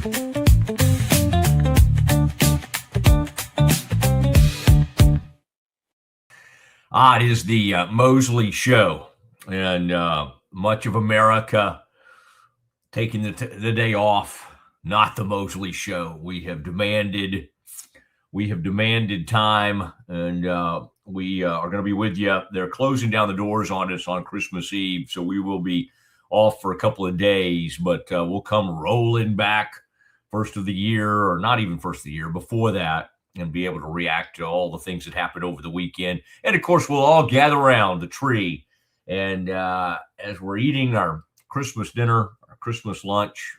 It is the Mosley Show, and much of America taking the day off. Not the Mosley Show. We have demanded time, and we are going to be with you. They're closing down the doors on us on Christmas Eve, so we will be off for a couple of days, but we'll come rolling back first of the year, or not even first of the year, before that, and be able to react to all the things that happened over the weekend. And, of course, we'll all gather around the tree. And as we're eating our Christmas dinner, our Christmas lunch,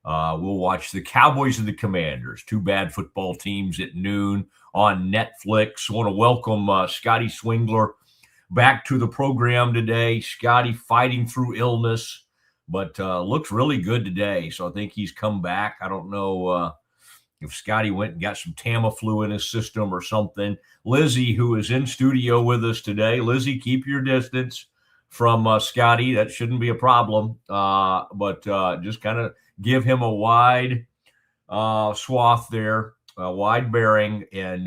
we'll watch the Cowboys and the Commanders, two bad football teams at noon on Netflix. I want to welcome Scotty Swingler back to the program today. Scotty fighting through illness, but looks really good today. So I think he's come back. I don't know if Scotty went and got some Tamiflu in his system or something. Lizzie, who is in studio with us today. Lizzie, keep your distance from Scotty. That shouldn't be a problem. But just kind of give him a wide swath there, a wide bearing, and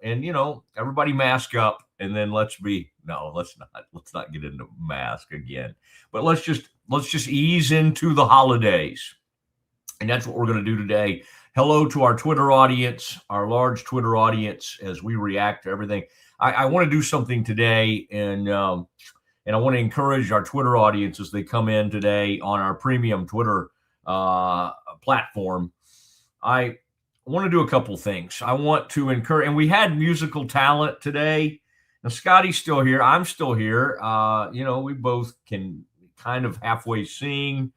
you know, everybody mask up, and then let's not get into mask again. But let's just ease into the holidays. And that's what we're going to do today. Hello to our Twitter audience, our large Twitter audience, as we react to everything. I want to do something today, and I want to encourage our Twitter audience as they come in today on our premium Twitter platform. I want to do a couple things. I want to encourage, and we had musical talent today. Now, Scotty's still here. I'm still here. You know, we both can kind of halfway sing.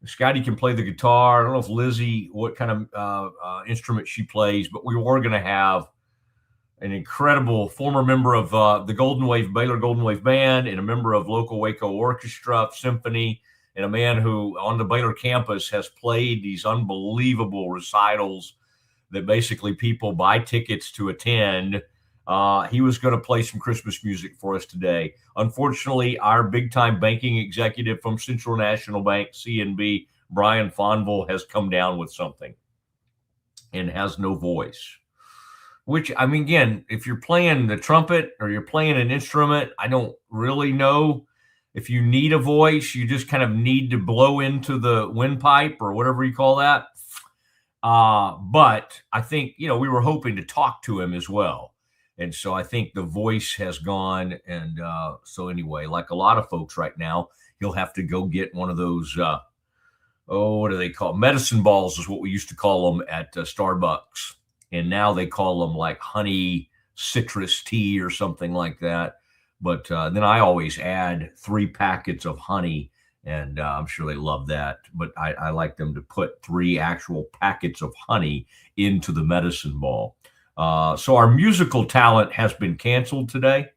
Scotty can play the guitar. I don't know if Lizzie, what kind of instrument she plays, but we were going to have an incredible former member of the Baylor Golden Wave Band, and a member of local Waco Orchestra Symphony, and a man who on the Baylor campus has played these unbelievable recitals that basically people buy tickets to attend. He was going to play some Christmas music for us today. Unfortunately, our big-time banking executive from Central National Bank, CNB, Brian Fonville, has come down with something and has no voice. Which, I mean, again, if you're playing the trumpet or you're playing an instrument, I don't really know if you need a voice. You just kind of need to blow into the windpipe or whatever you call that. But I think, you know, we were hoping to talk to him as well. And so I think the voice has gone. And so anyway, like a lot of folks right now, he'll have to go get one of those, what do they call medicine balls is what we used to call them at Starbucks. And now they call them like honey citrus tea or something like that. But then I always add 3 packets of honey, and I'm sure they love that. But I like them to put 3 actual packets of honey into the medicine ball. So our musical talent has been canceled today,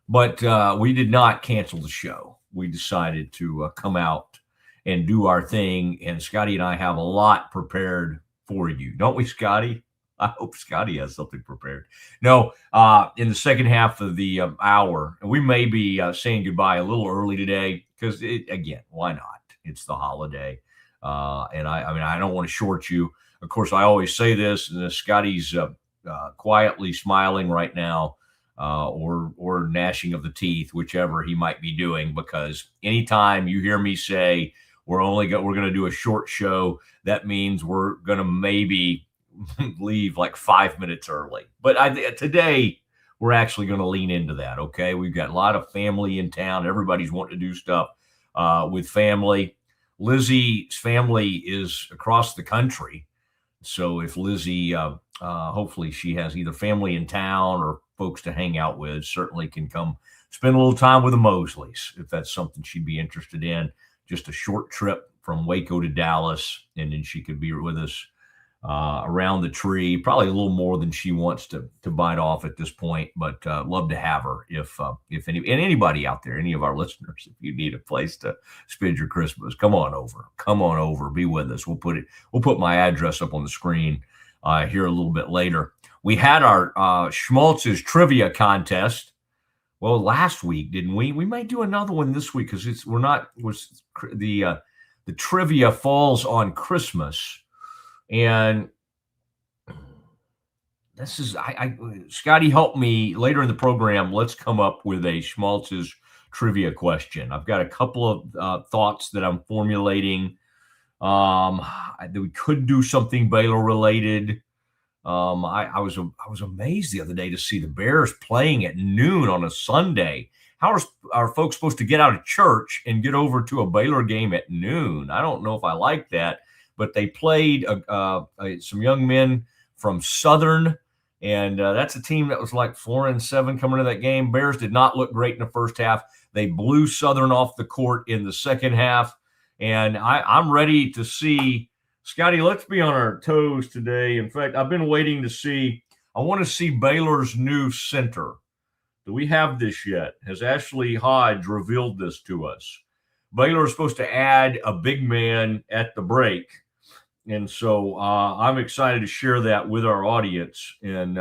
but we did not cancel the show. We decided to come out and do our thing, and Scotty and I have a lot prepared for you. Don't we, Scotty? I hope Scotty has something prepared. No, in the second half of the hour, and we may be saying goodbye a little early today because, again, why not? It's the holiday. And I mean, I don't want to short you. Of course, I always say this, and Scotty's quietly smiling right now, or gnashing of the teeth, whichever he might be doing, because anytime you hear me say we're going to do a short show, that means we're going to maybe leave like 5 minutes early. But today we're actually going to lean into that. Okay, we've got a lot of family in town. Everybody's wanting to do stuff with family. Lizzie's family is across the country, so if Lizzie, hopefully she has either family in town or folks to hang out with, certainly can come spend a little time with the Mosleys if that's something she'd be interested in. Just a short trip from Waco to Dallas, and then she could be with us around the tree, probably a little more than she wants to bite off at this point, but love to have her if anybody out there, any of our listeners, if you need a place to spend your Christmas, come on over, be with us. We'll put my address up on the screen here a little bit later. We had our Schmaltz's trivia contest. Well, last week, didn't we? We might do another one this week because the the trivia falls on Christmas. And this is, Scotty, help me later in the program. Let's come up with a Schmaltz's trivia question. I've got a couple of thoughts that I'm formulating. We could do something Baylor related. I was amazed the other day to see the Bears playing at noon on a Sunday. How are folks supposed to get out of church and get over to a Baylor game at noon? I don't know if I like that, but they played some young men from Southern, and that's a team that was like 4-7 coming to that game. Bears did not look great in the first half. They blew Southern off the court in the second half, and I'm ready to see. Scotty, let's be on our toes today. In fact, I've been waiting to see. I want to see Baylor's new center. Do we have this yet? Has Ashley Hodge revealed this to us? Baylor is supposed to add a big man at the break. And so I'm excited to share that with our audience. And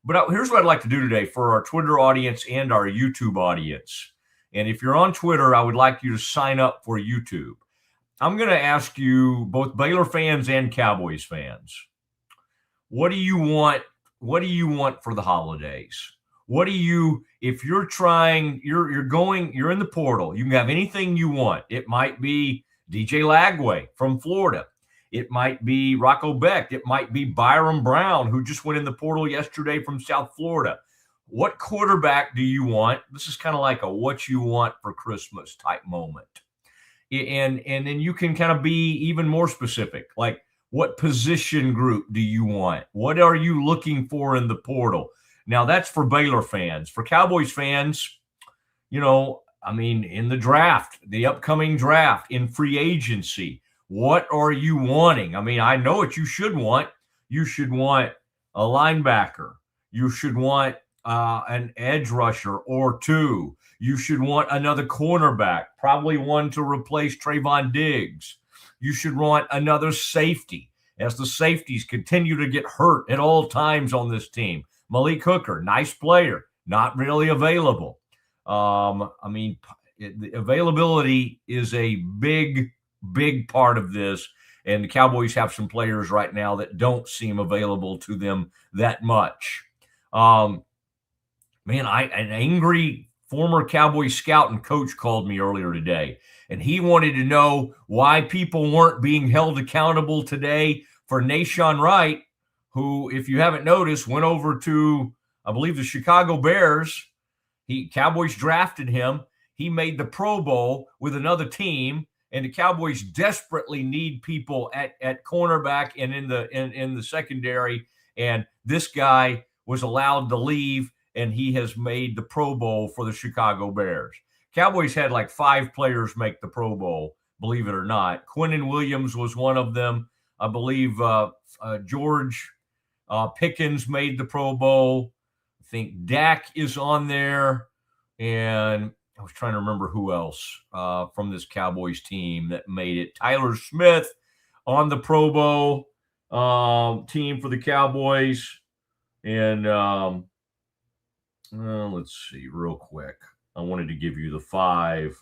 but here's what I'd like to do today for our Twitter audience and our YouTube audience. And if you're on Twitter, I would like you to sign up for YouTube. I'm going to ask you, both Baylor fans and Cowboys fans, what do you want? What do you want for the holidays? What do you, if you're trying, you're in the portal, you can have anything you want. It might be DJ Lagway from Florida. It might be Rocco Beck. It might be Byron Brown, who just went in the portal yesterday from South Florida. What quarterback do you want? This is kind of like a what you want for Christmas type moment. And then you can kind of be even more specific, like what position group do you want? What are you looking for in the portal? Now, that's for Baylor fans. For Cowboys fans, in the draft, the upcoming draft, in free agency, what are you wanting? I know what you should want. You should want a linebacker. You should want an edge rusher or two. You should want another cornerback, probably one to replace Trayvon Diggs. You should want another safety, as the safeties continue to get hurt at all times on this team. Malik Hooker, nice player, not really available. The availability is a big part of this, and the Cowboys have some players right now that don't seem available to them that much. An angry former Cowboy scout and coach called me earlier today, and he wanted to know why people weren't being held accountable today for Nahshon Wright, who, if you haven't noticed, went over to, I believe, the Chicago Bears. Cowboys drafted him. He made the Pro Bowl with another team, and the Cowboys desperately need people at cornerback and in the secondary. And this guy was allowed to leave, and he has made the Pro Bowl for the Chicago Bears. Cowboys had like 5 players make the Pro Bowl, believe it or not. Quinnen Williams was one of them. I believe George Pickens made the Pro Bowl. I think Dak is on there. And I was trying to remember who else from this Cowboys team that made it. Tyler Smith on the Pro Bowl team for the Cowboys. And let's see real quick. I wanted to give you the five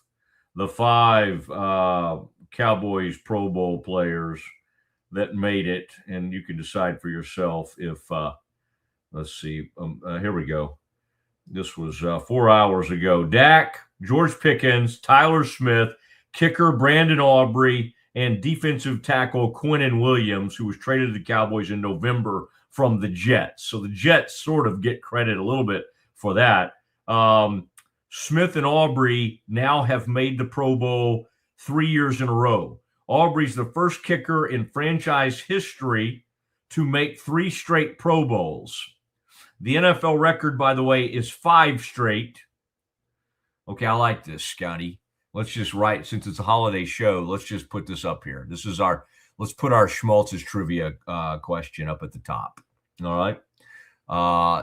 Cowboys Pro Bowl players that made it, and you can decide for yourself if let's see. Here we go. This was 4 hours ago. Dak, George Pickens, Tyler Smith, kicker Brandon Aubrey, and defensive tackle Quinnen Williams, who was traded to the Cowboys in November from the Jets. So the Jets sort of get credit a little bit for that. Smith and Aubrey now have made the Pro Bowl 3 years in a row. Aubrey's the first kicker in franchise history to make 3 straight Pro Bowls. The NFL record, by the way, is 5 straight. Okay, I like this, Scotty. Let's just write, since it's a holiday show, let's just put this up here. Let's put our Schmaltz's trivia question up at the top. All right.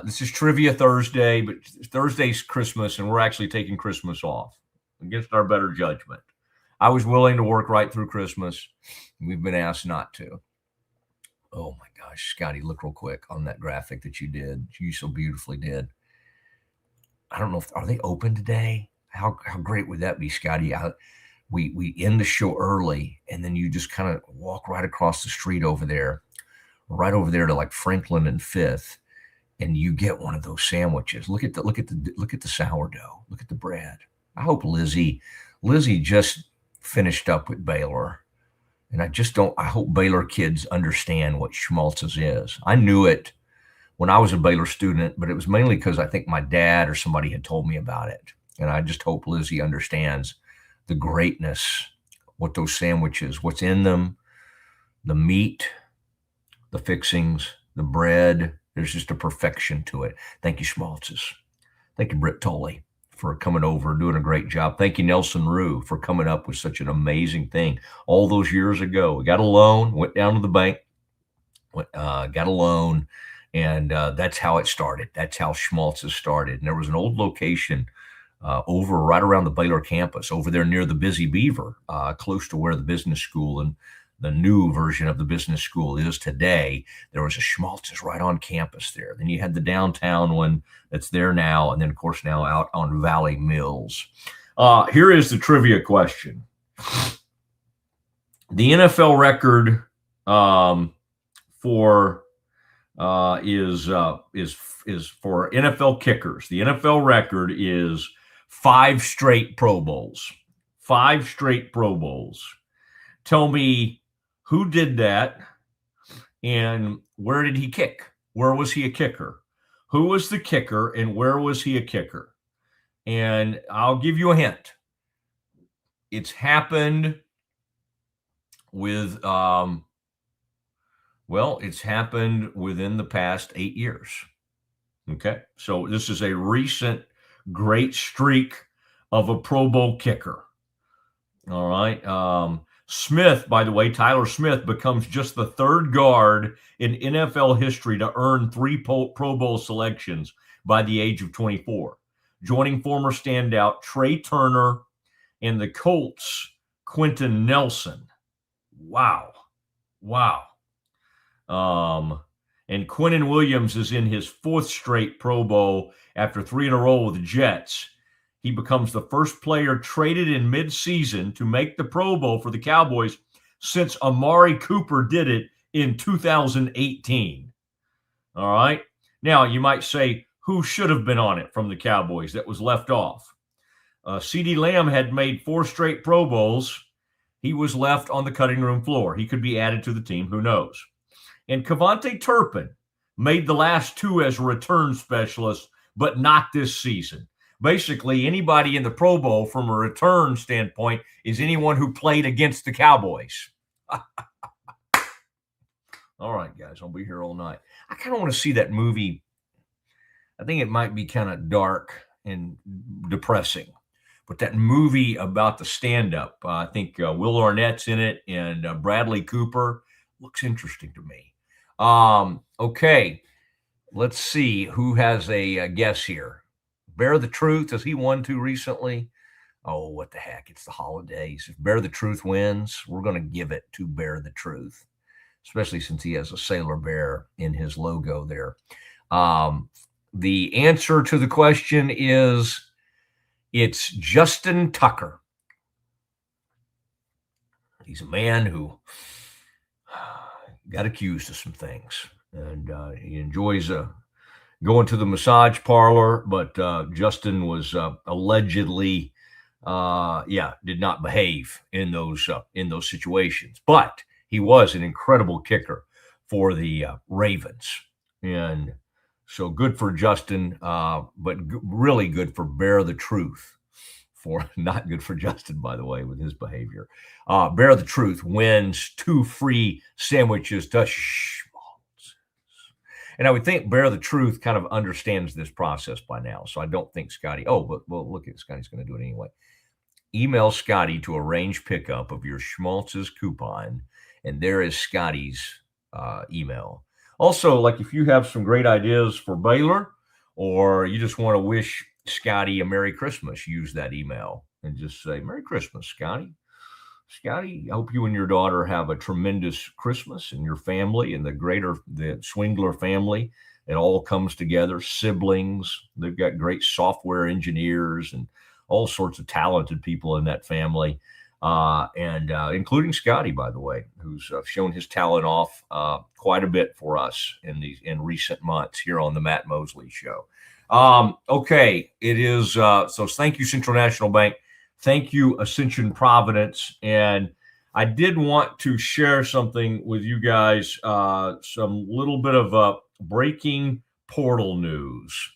This is Trivia Thursday, but Thursday's Christmas, and we're actually taking Christmas off against our better judgment. I was willing to work right through Christmas. We've been asked not to. Oh, my gosh. Scotty, look real quick on that graphic that you so beautifully did. I don't know are they open today? How great would that be, Scotty? we end the show early, and then you just kind of walk right across the street over there, right over there to like Franklin and Fifth, and you get one of those sandwiches. Look at the sourdough. Look at the bread. I hope Lizzie just finished up with Baylor. And I hope Baylor kids understand what Schmaltz's is. I knew it when I was a Baylor student, but it was mainly because I think my dad or somebody had told me about it. And I just hope Lizzie understands the greatness, what those sandwiches, what's in them, the meat, the fixings, the bread. There's just a perfection to it. Thank you, Schmaltz's. Thank you, Britt Tolley, for coming over, doing a great job. Thank you, Nelson Rue, for coming up with such an amazing thing. All those years ago, we got a loan, went down to the bank, got a loan, and that's how it started. That's how Schmaltz's started. And there was an old location over right around the Baylor campus, over there near the Busy Beaver, close to where the business school and the new version of the business school is today. There was a Schmaltz's right on campus there. Then you had the downtown one that's there now, and then, of course, now out on Valley Mills. Here is the trivia question. The NFL record is for NFL kickers. The NFL record is 5 straight Pro Bowls. 5 straight Pro Bowls. Tell me who did that and where did he kick? Where was he a kicker? Who was the kicker and where was he a kicker? And I'll give you a hint. It's happened with, it's happened within the past 8 years. Okay. So this is a recent great streak of a Pro Bowl kicker. All right. Smith, by the way, Tyler Smith becomes just the 3rd guard in NFL history to earn 3 Pro Bowl selections by the age of 24, joining former standout Trey Turner and the Colts' Quentin Nelson. Wow. And Quinnen Williams is in his 4th straight Pro Bowl after 3 in a row with the Jets. He becomes the first player traded in midseason to make the Pro Bowl for the Cowboys since Amari Cooper did it in 2018. All right. Now, you might say, who should have been on it from the Cowboys that was left off? CeeDee Lamb had made 4 straight Pro Bowls. He was left on the cutting room floor. He could be added to the team. Who knows? And Kevontae Turpin made the last 2 as a return specialist, but not this season. Basically, anybody in the Pro Bowl from a return standpoint is anyone who played against the Cowboys. All right, guys, I'll be here all night. I kind of want to see that movie. I think it might be kind of dark and depressing, but that movie about the stand-up, I think Will Arnett's in it and Bradley Cooper looks interesting to me. Okay, let's see who has a guess here. Bear the Truth, has he won 2 recently? Oh, what the heck, it's the holidays. If Bear the Truth wins, we're going to give it to Bear the Truth, especially since he has a sailor bear in his logo there. The answer to the question is it's Justin Tucker. He's a man who got accused of some things, and he enjoys going to the massage parlor, but Justin was allegedly, did not behave in those situations. But he was an incredible kicker for the Ravens, and so good for Justin, but really good for Bear the Truth. For not good for Justin, by the way, with his behavior. Bear the Truth wins 2 free sandwiches to Schmaltz. And I would think Bear the Truth kind of understands this process by now. So I don't think Scotty, look at Scotty's going to do it anyway. Email Scotty to arrange pickup of your Schmaltz's coupon. And there is Scotty's email. Also, like if you have some great ideas for Baylor or you just want to wish Scotty a Merry Christmas, use that email and just say, Merry Christmas, Scotty. Scotty, I hope you and your daughter have a tremendous Christmas and your family and the Swingler family. It all comes together. Siblings, they've got great software engineers and all sorts of talented people in that family. and including Scotty, by the way, who's shown his talent off quite a bit for us in recent months here on the Matt Mosley Show. Okay, it is. So thank you, Central National Bank. Thank you, Ascension Providence. And I did want to share something with you guys, some little bit of breaking portal news.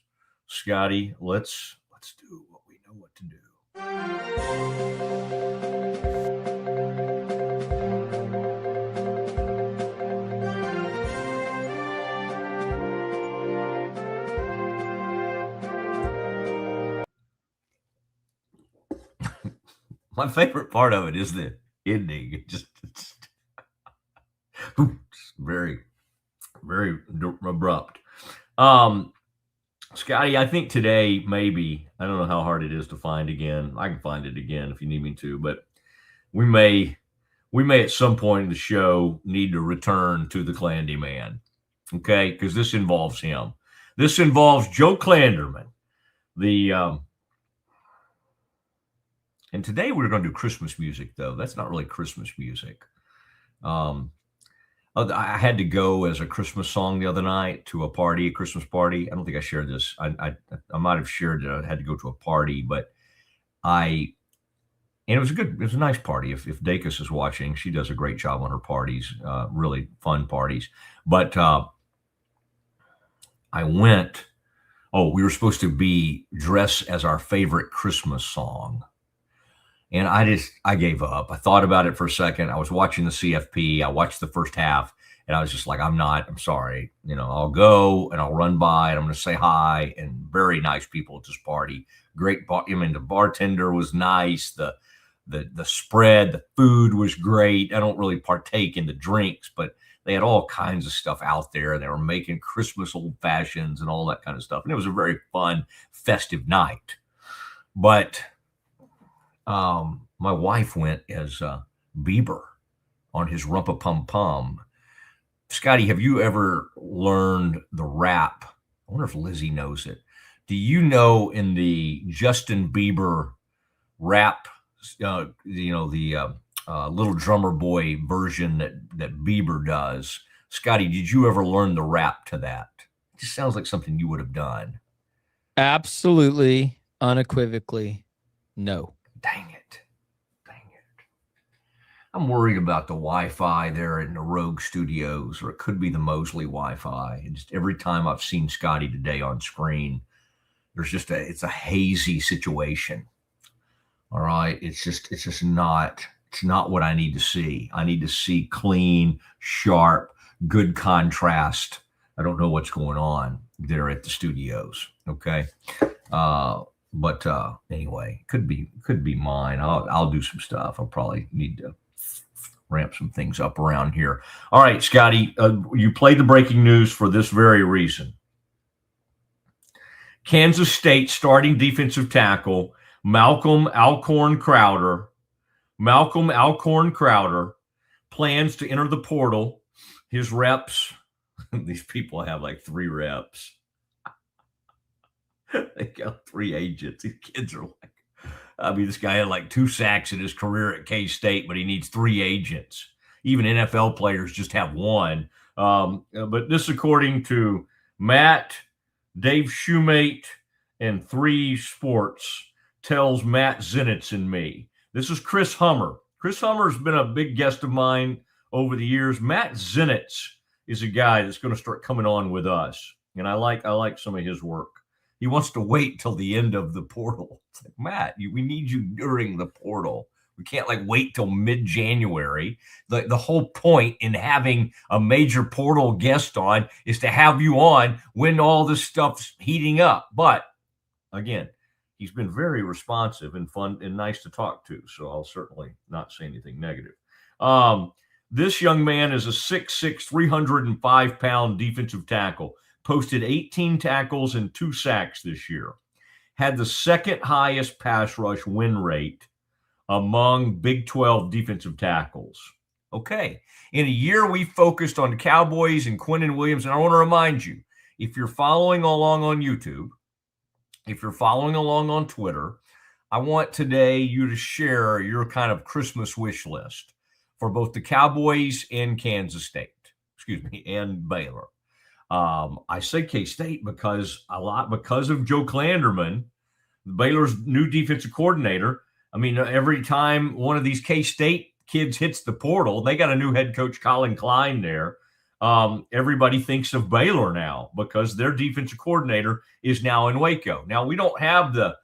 Scotty, let's do what we know what to do. My favorite part of it is the ending. It just it's very, very abrupt. Scotty, I think today maybe, I don't know how hard it is to find again. I can find it again if you need me to, but we may at some point in the show need to return to the Clandy Man, okay? Because this involves him. This involves Joe Clanderman. And today we're going to do Christmas music, though. That's not really Christmas music. I had to go as a Christmas song the other night to a Christmas party. I don't think I shared this. I might have shared that I had to go to a party, but and it was it was a nice party. If Dacus is watching, she does a great job on her parties, really fun parties. But I went, we were supposed to be dress as our favorite Christmas song. And I gave up. I thought about it for a second. I was watching the CFP. I watched the first half, and I was just like, I'm sorry. I'll go and I'll run by and I'm going to say hi. And very nice people at this party. Great. The bartender was nice. The spread, the food was great. I don't really partake in the drinks, but they had all kinds of stuff out there. They were making Christmas old fashions and all that kind of stuff. And it was a very fun, festive night. But my wife went as Bieber on his Rumpa Pum Pum. Scotty, have you ever learned the rap? I wonder if Lizzie knows it. Do you know in the Justin Bieber rap, the Little Drummer Boy version that Bieber does? Scotty, did you ever learn the rap to that? It just sounds like something you would have done. Absolutely, unequivocally, no. Dang it. I'm worried about the Wi-Fi there in the Rogue Studios, or it could be the Mosley Wi-Fi. And just every time I've seen Scotty today on screen, it's a hazy situation. All right. It's not what I need to see. I need to see clean, sharp, good contrast. I don't know what's going on there at the studios. Okay. But anyway, could be mine. I'll do some stuff. I'll probably need to ramp some things up around here. All right, Scotty, you played the breaking news for this very reason. Kansas State starting defensive tackle Malcolm Alcorn Crowder plans to enter the portal. His reps, these people have like 3 reps. They got 3 agents. These kids are like, this guy had like 2 sacks in his career at K-State, but he needs 3 agents. Even NFL players just have 1. But this, according to Matt, Dave Shoemate, and 3 Sports, tells Matt Zenitz and me. This is Chris Hummer. Chris Hummer has been a big guest of mine over the years. Matt Zenitz is a guy that's going to start coming on with us, and I like some of his work. He wants to wait till the end of the portal. It's like, Matt, we need you during the portal. We can't wait till mid-January. The whole point in having a major portal guest on is to have you on when all this stuff's heating up. But again, he's been very responsive and fun and nice to talk to. So I'll certainly not say anything negative. This young man is a 6'6", 305-pound defensive tackle. Posted 18 tackles and 2 sacks this year. Had the 2nd highest pass rush win rate among Big 12 defensive tackles. Okay. In a year we focused on the Cowboys and Quinnen Williams, and I want to remind you, if you're following along on YouTube, if you're following along on Twitter, I want today you to share your kind of Christmas wish list for both the Cowboys and Kansas State, and Baylor. I say K-State because of Joe Klanderman, Baylor's new defensive coordinator. I mean, every time one of these K-State kids hits the portal, they got a new head coach, Colin Klein, there. Everybody thinks of Baylor now because their defensive coordinator is now in Waco. Now, we don't have the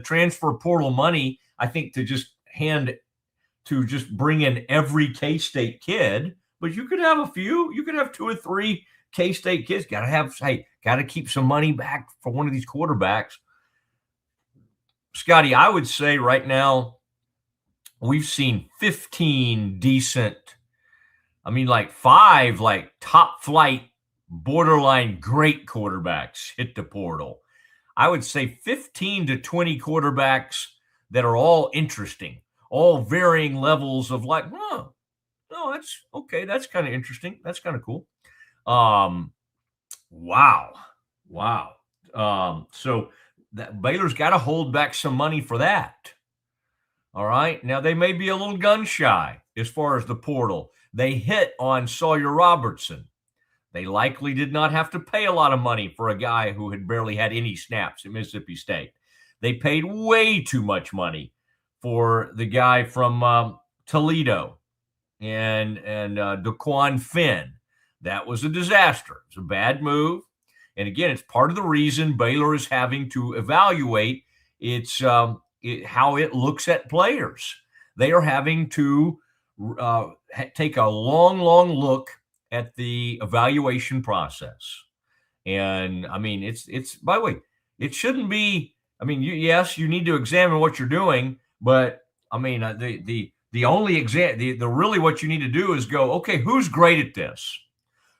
transfer portal money, I think, to just bring in every K-State kid, but you could have a few. You could have 2 or 3 K-State kids. Got to keep some money back for one of these quarterbacks. Scotty, I would say right now we've seen 15 decent, like 5 top flight, borderline great quarterbacks hit the portal. I would say 15 to 20 quarterbacks that are all interesting, all varying levels of that's okay. That's kind of interesting. That's kind of cool. Wow. So that Baylor's got to hold back some money for that. All right. Now, they may be a little gun shy as far as the portal. They hit on Sawyer Robertson. They likely did not have to pay a lot of money for a guy who had barely had any snaps at Mississippi State. They paid way too much money for the guy from Toledo and DeQuan Finn. That was a disaster. It's a bad move. And again, it's part of the reason Baylor is having to evaluate how it looks at players. They are having to take a long look at the evaluation process. And I mean, it's by the way, it shouldn't be. I mean, yes, you need to examine what you're doing, but I mean, the only really what you need to do is go, okay, who's great at this?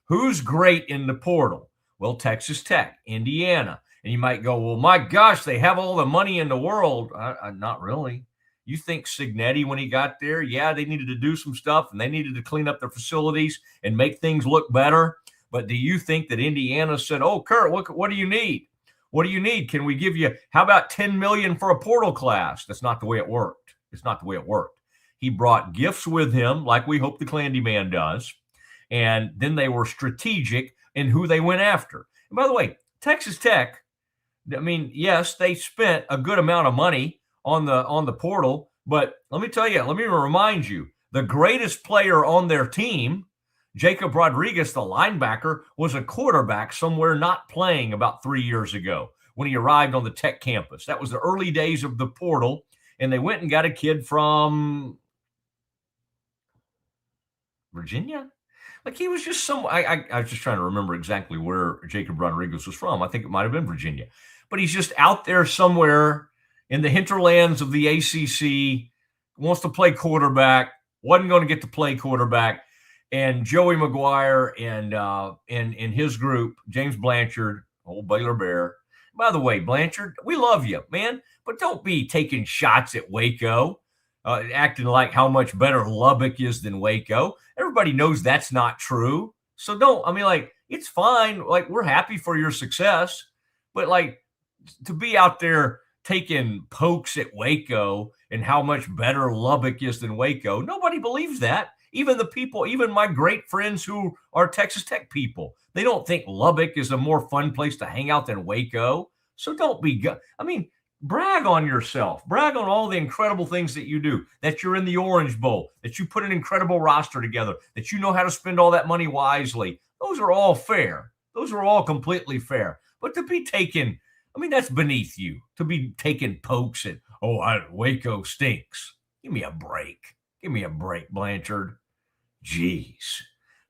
Who's great in the portal? Well, Texas Tech, Indiana. And you might go, well, my gosh, they have all the money in the world. Not really. You think Signetti, when he got there, yeah, they needed to do some stuff and they needed to clean up their facilities and make things look better. But do you think that Indiana said, oh, Kurt, what do you need? What do you need? Can we give you, how about $10 million for a portal class? That's not the way it worked. It's not the way it worked. He brought gifts with him, like we hope the Clandy Man does. And then they were strategic in who they went after. And by the way, Texas Tech, I mean, yes, they spent a good amount of money on the portal, but let me remind you, the greatest player on their team, Jacob Rodriguez, the linebacker, was a quarterback somewhere not playing about 3 years ago when he arrived on the Tech campus. That was the early days of the portal, and they went and got a kid from Virginia. Like, he was just I was just trying to remember exactly where Jacob Rodriguez was from. I think it might have been Virginia, but he's just out there somewhere in the hinterlands of the ACC, wants to play quarterback, wasn't going to get to play quarterback. And Joey McGuire and his group, James Blanchard, old Baylor Bear. By the way, Blanchard, we love you, man, but don't be taking shots at Waco, acting like how much better Lubbock is than Waco. Everybody knows that's not true. So it's fine. Like, we're happy for your success, but to be out there taking pokes at Waco and how much better Lubbock is than Waco, nobody believes that. Even my great friends who are Texas Tech people, they don't think Lubbock is a more fun place to hang out than Waco. So don't be, brag on yourself. Brag on all the incredible things that you do, that you're in the Orange Bowl, that you put an incredible roster together, that you know how to spend all that money wisely. Those are all fair. Those are all completely fair. But to be taken, that's beneath you, to be taking pokes at, Waco stinks. Give me a break, Blanchard. Jeez.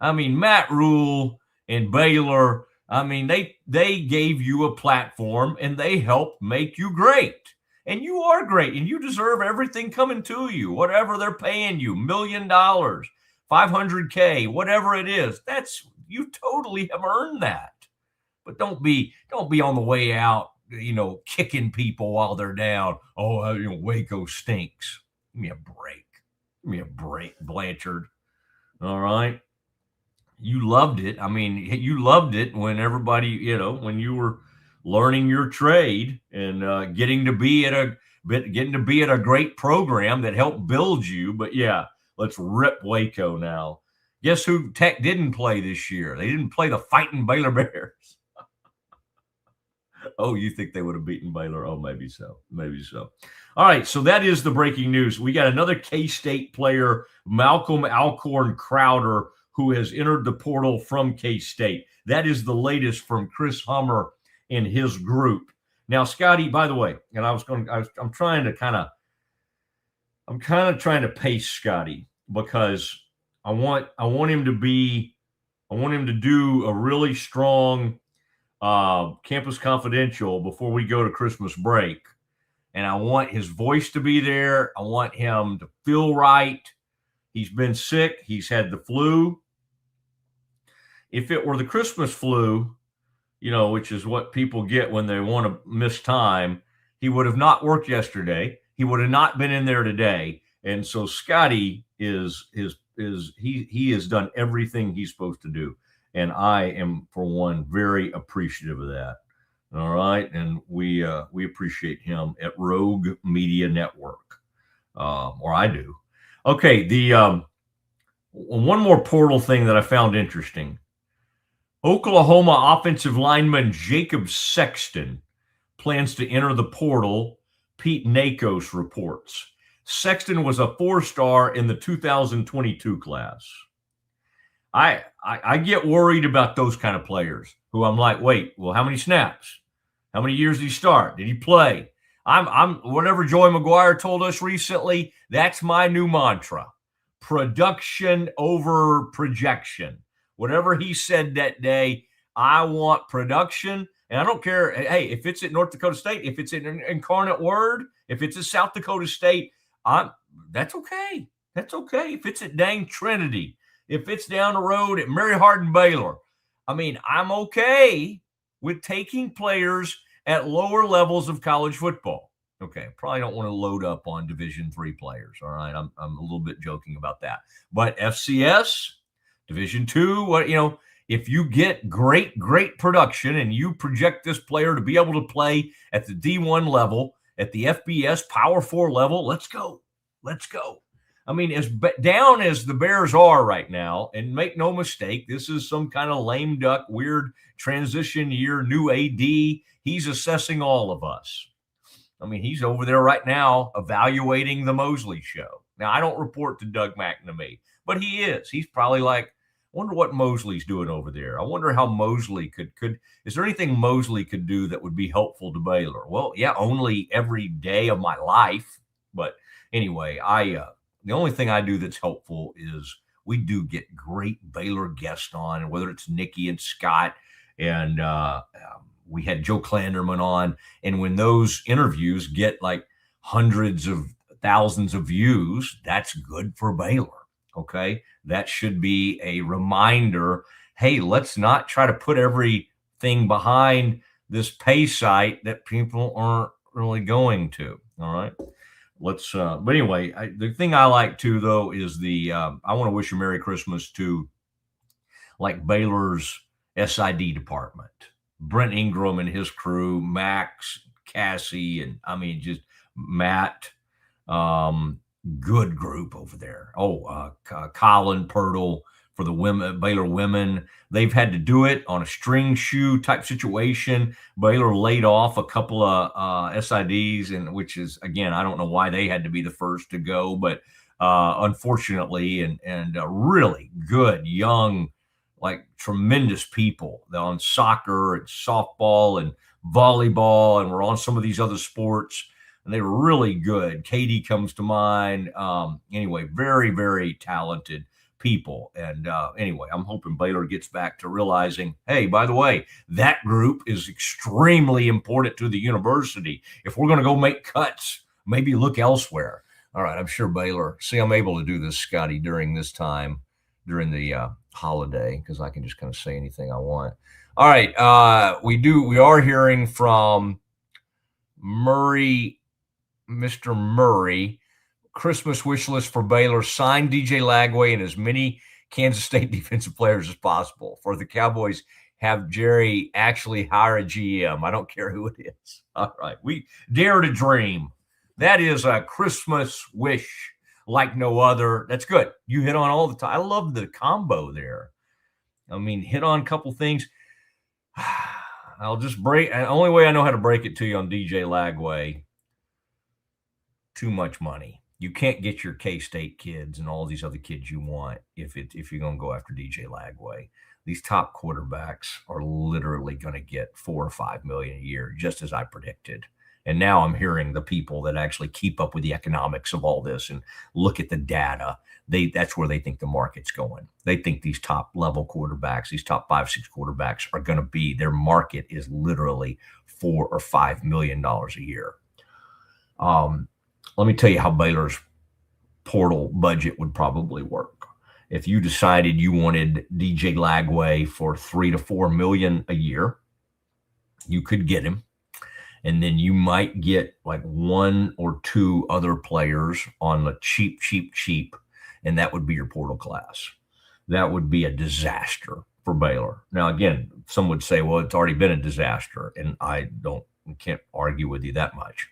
Matt Rule and Baylor, they gave you a platform and they helped make you great. And you are great and you deserve everything coming to you, whatever they're paying you, $1 million, $500K, whatever it is. You totally have earned that. But don't be on the way out, kicking people while they're down. Waco stinks. Give me a break, Blanchard. All right. You loved it. You loved it when everybody, when you were learning your trade and getting to be at a getting to be at a great program that helped build you. But yeah, let's rip Waco now. Guess who Tech didn't play this year? They didn't play the Fighting Baylor Bears. Oh, you think they would have beaten Baylor? Oh, maybe so. Maybe so. All right, so that is the breaking news. We got another K-State player, Malcolm Alcorn Crowder, who has entered the portal from K-State. That is the latest from Chris Hummer and his group. Now, Scotty, by the way, and I'm trying to pace Scotty because I want him to do a really strong Campus Confidential before we go to Christmas break. And I want his voice to be there. I want him to feel right. He's been sick. He's had the flu. If it were the Christmas flu, which is what people get when they want to miss time, he would have not worked yesterday. He would have not been in there today. And so Scotty he has done everything he's supposed to do. And I am, for one, very appreciative of that. All right. And we appreciate him at Rogue Media Network, or I do. Okay. The one more portal thing that I found interesting. Oklahoma offensive lineman Jacob Sexton plans to enter the portal, Pete Nakos reports. Sexton was a 4-star in the 2022 class. I get worried about those kind of players who I'm like, wait, well, how many snaps? How many years did he start? Did he play? I'm whatever Joey McGuire told us recently, that's my new mantra. Production over projection. Whatever he said that day, I want production. And I don't care, hey, if it's at North Dakota State, if it's in Incarnate Word, if it's at South Dakota State, that's okay. That's okay. If it's at dang Trinity, if it's down the road at Mary Hardin Baylor, I'm okay with taking players at lower levels of college football. Okay, probably don't want to load up on Division III players. All right, I'm a little bit joking about that. But FCS, Division II, if you get great production and you project this player to be able to play at the D1 level, at the FBS Power 4 level, let's go. Let's go. As down as the Bears are right now, and make no mistake, this is some kind of lame duck, weird transition year, new AD. He's assessing all of us. He's over there right now evaluating the Mosley show. Now, I don't report to Doug McNamee, but he is. He's probably like, I wonder what Mosley's doing over there. I wonder how Mosley could is there anything Mosley could do that would be helpful to Baylor? Well, yeah, only every day of my life. But anyway, the only thing I do that's helpful is we do get great Baylor guests on, and whether it's Nikki and Scott, and we had Joe Klanderman on. And when those interviews get like hundreds of thousands of views, that's good for Baylor. Okay. That should be a reminder. Hey, let's not try to put everything behind this pay site that people aren't really going to. All right. But anyway, the thing I like too, though, is I want to wish a Merry Christmas to like Baylor's SID department, Brent Ingram and his crew, Max, Cassie, and just Matt, good group over there. Colin Pirtle for the women, Baylor women. They've had to do it on a string shoe type situation. Baylor laid off a couple of SIDs, and which is, again, I don't know why they had to be the first to go, but unfortunately, and really good, young, like tremendous people on soccer and softball and volleyball, and we're on some of these other sports. And they were really good. Katie comes to mind. Anyway, very, very talented people. And anyway, I'm hoping Baylor gets back to realizing, hey, by the way, that group is extremely important to the university. If we're going to go make cuts, maybe look elsewhere. All right, I'm sure Baylor. See, I'm able to do this, Scotty, during this time, during the holiday, because I can just kind of say anything I want. All right, we are hearing from Mr. Murray, Christmas wish list for Baylor: sign DJ Lagway and as many Kansas State defensive players as possible. For the Cowboys, have Jerry actually hire a GM. I don't care who it is. All right. We dare to dream. That is a Christmas wish like no other. That's good. You hit on all the time. I love the combo there. I mean, hit on a couple things. I'll just break. The only way I know how to break it to you on DJ Lagway, too much money. You can't get your K-State kids and all these other kids you want if you're going to go after DJ Lagway. These top quarterbacks are literally going to get $4 or $5 million a year, just as I predicted. And now I'm hearing the people that actually keep up with the economics of all this and look at the data. That's where they think the market's going. They think these top level quarterbacks, these top 5-6 quarterbacks are going to be, their market is literally $4 or $5 million a year. Let me tell you how Baylor's portal budget would probably work. If you decided you wanted DJ Lagway for $3 to $4 million a year, you could get him. And then you might get like 1 or 2 other players on the cheap, and that would be your portal class. That would be a disaster for Baylor. Now, again, some would say, well, it's already been a disaster, and I can't argue with you that much.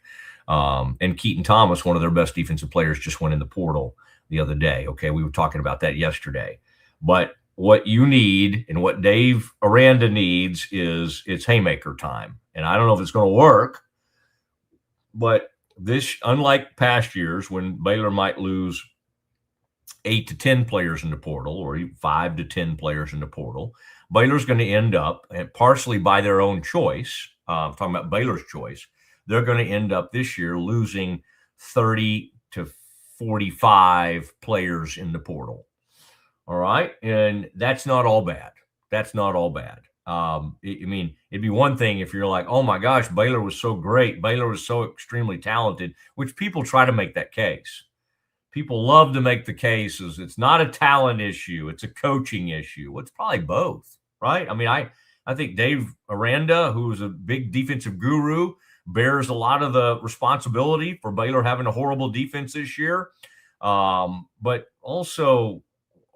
And Keaton Thomas, one of their best defensive players, just went in the portal the other day. Okay, we were talking about that yesterday. But what you need and what Dave Aranda needs is it's haymaker time. And I don't know if it's going to work, but this, unlike past years when Baylor might lose 8 to 10 players in the portal or 5 to 10 players in the portal, Baylor's going to end up, and partially by their own choice, I'm talking about Baylor's choice, they're going to end up this year losing 30 to 45 players in the portal. All right. And that's not all bad. That's not all bad. I mean, it'd be one thing if you're like, oh my gosh, Baylor was so great. Baylor was so extremely talented, which people try to make that case. People love to make the case as it's not a talent issue. It's a coaching issue. Well, it's probably both, right? I mean, I think Dave Aranda, who is a big defensive guru, bears a lot of the responsibility for Baylor having a horrible defense this year. But also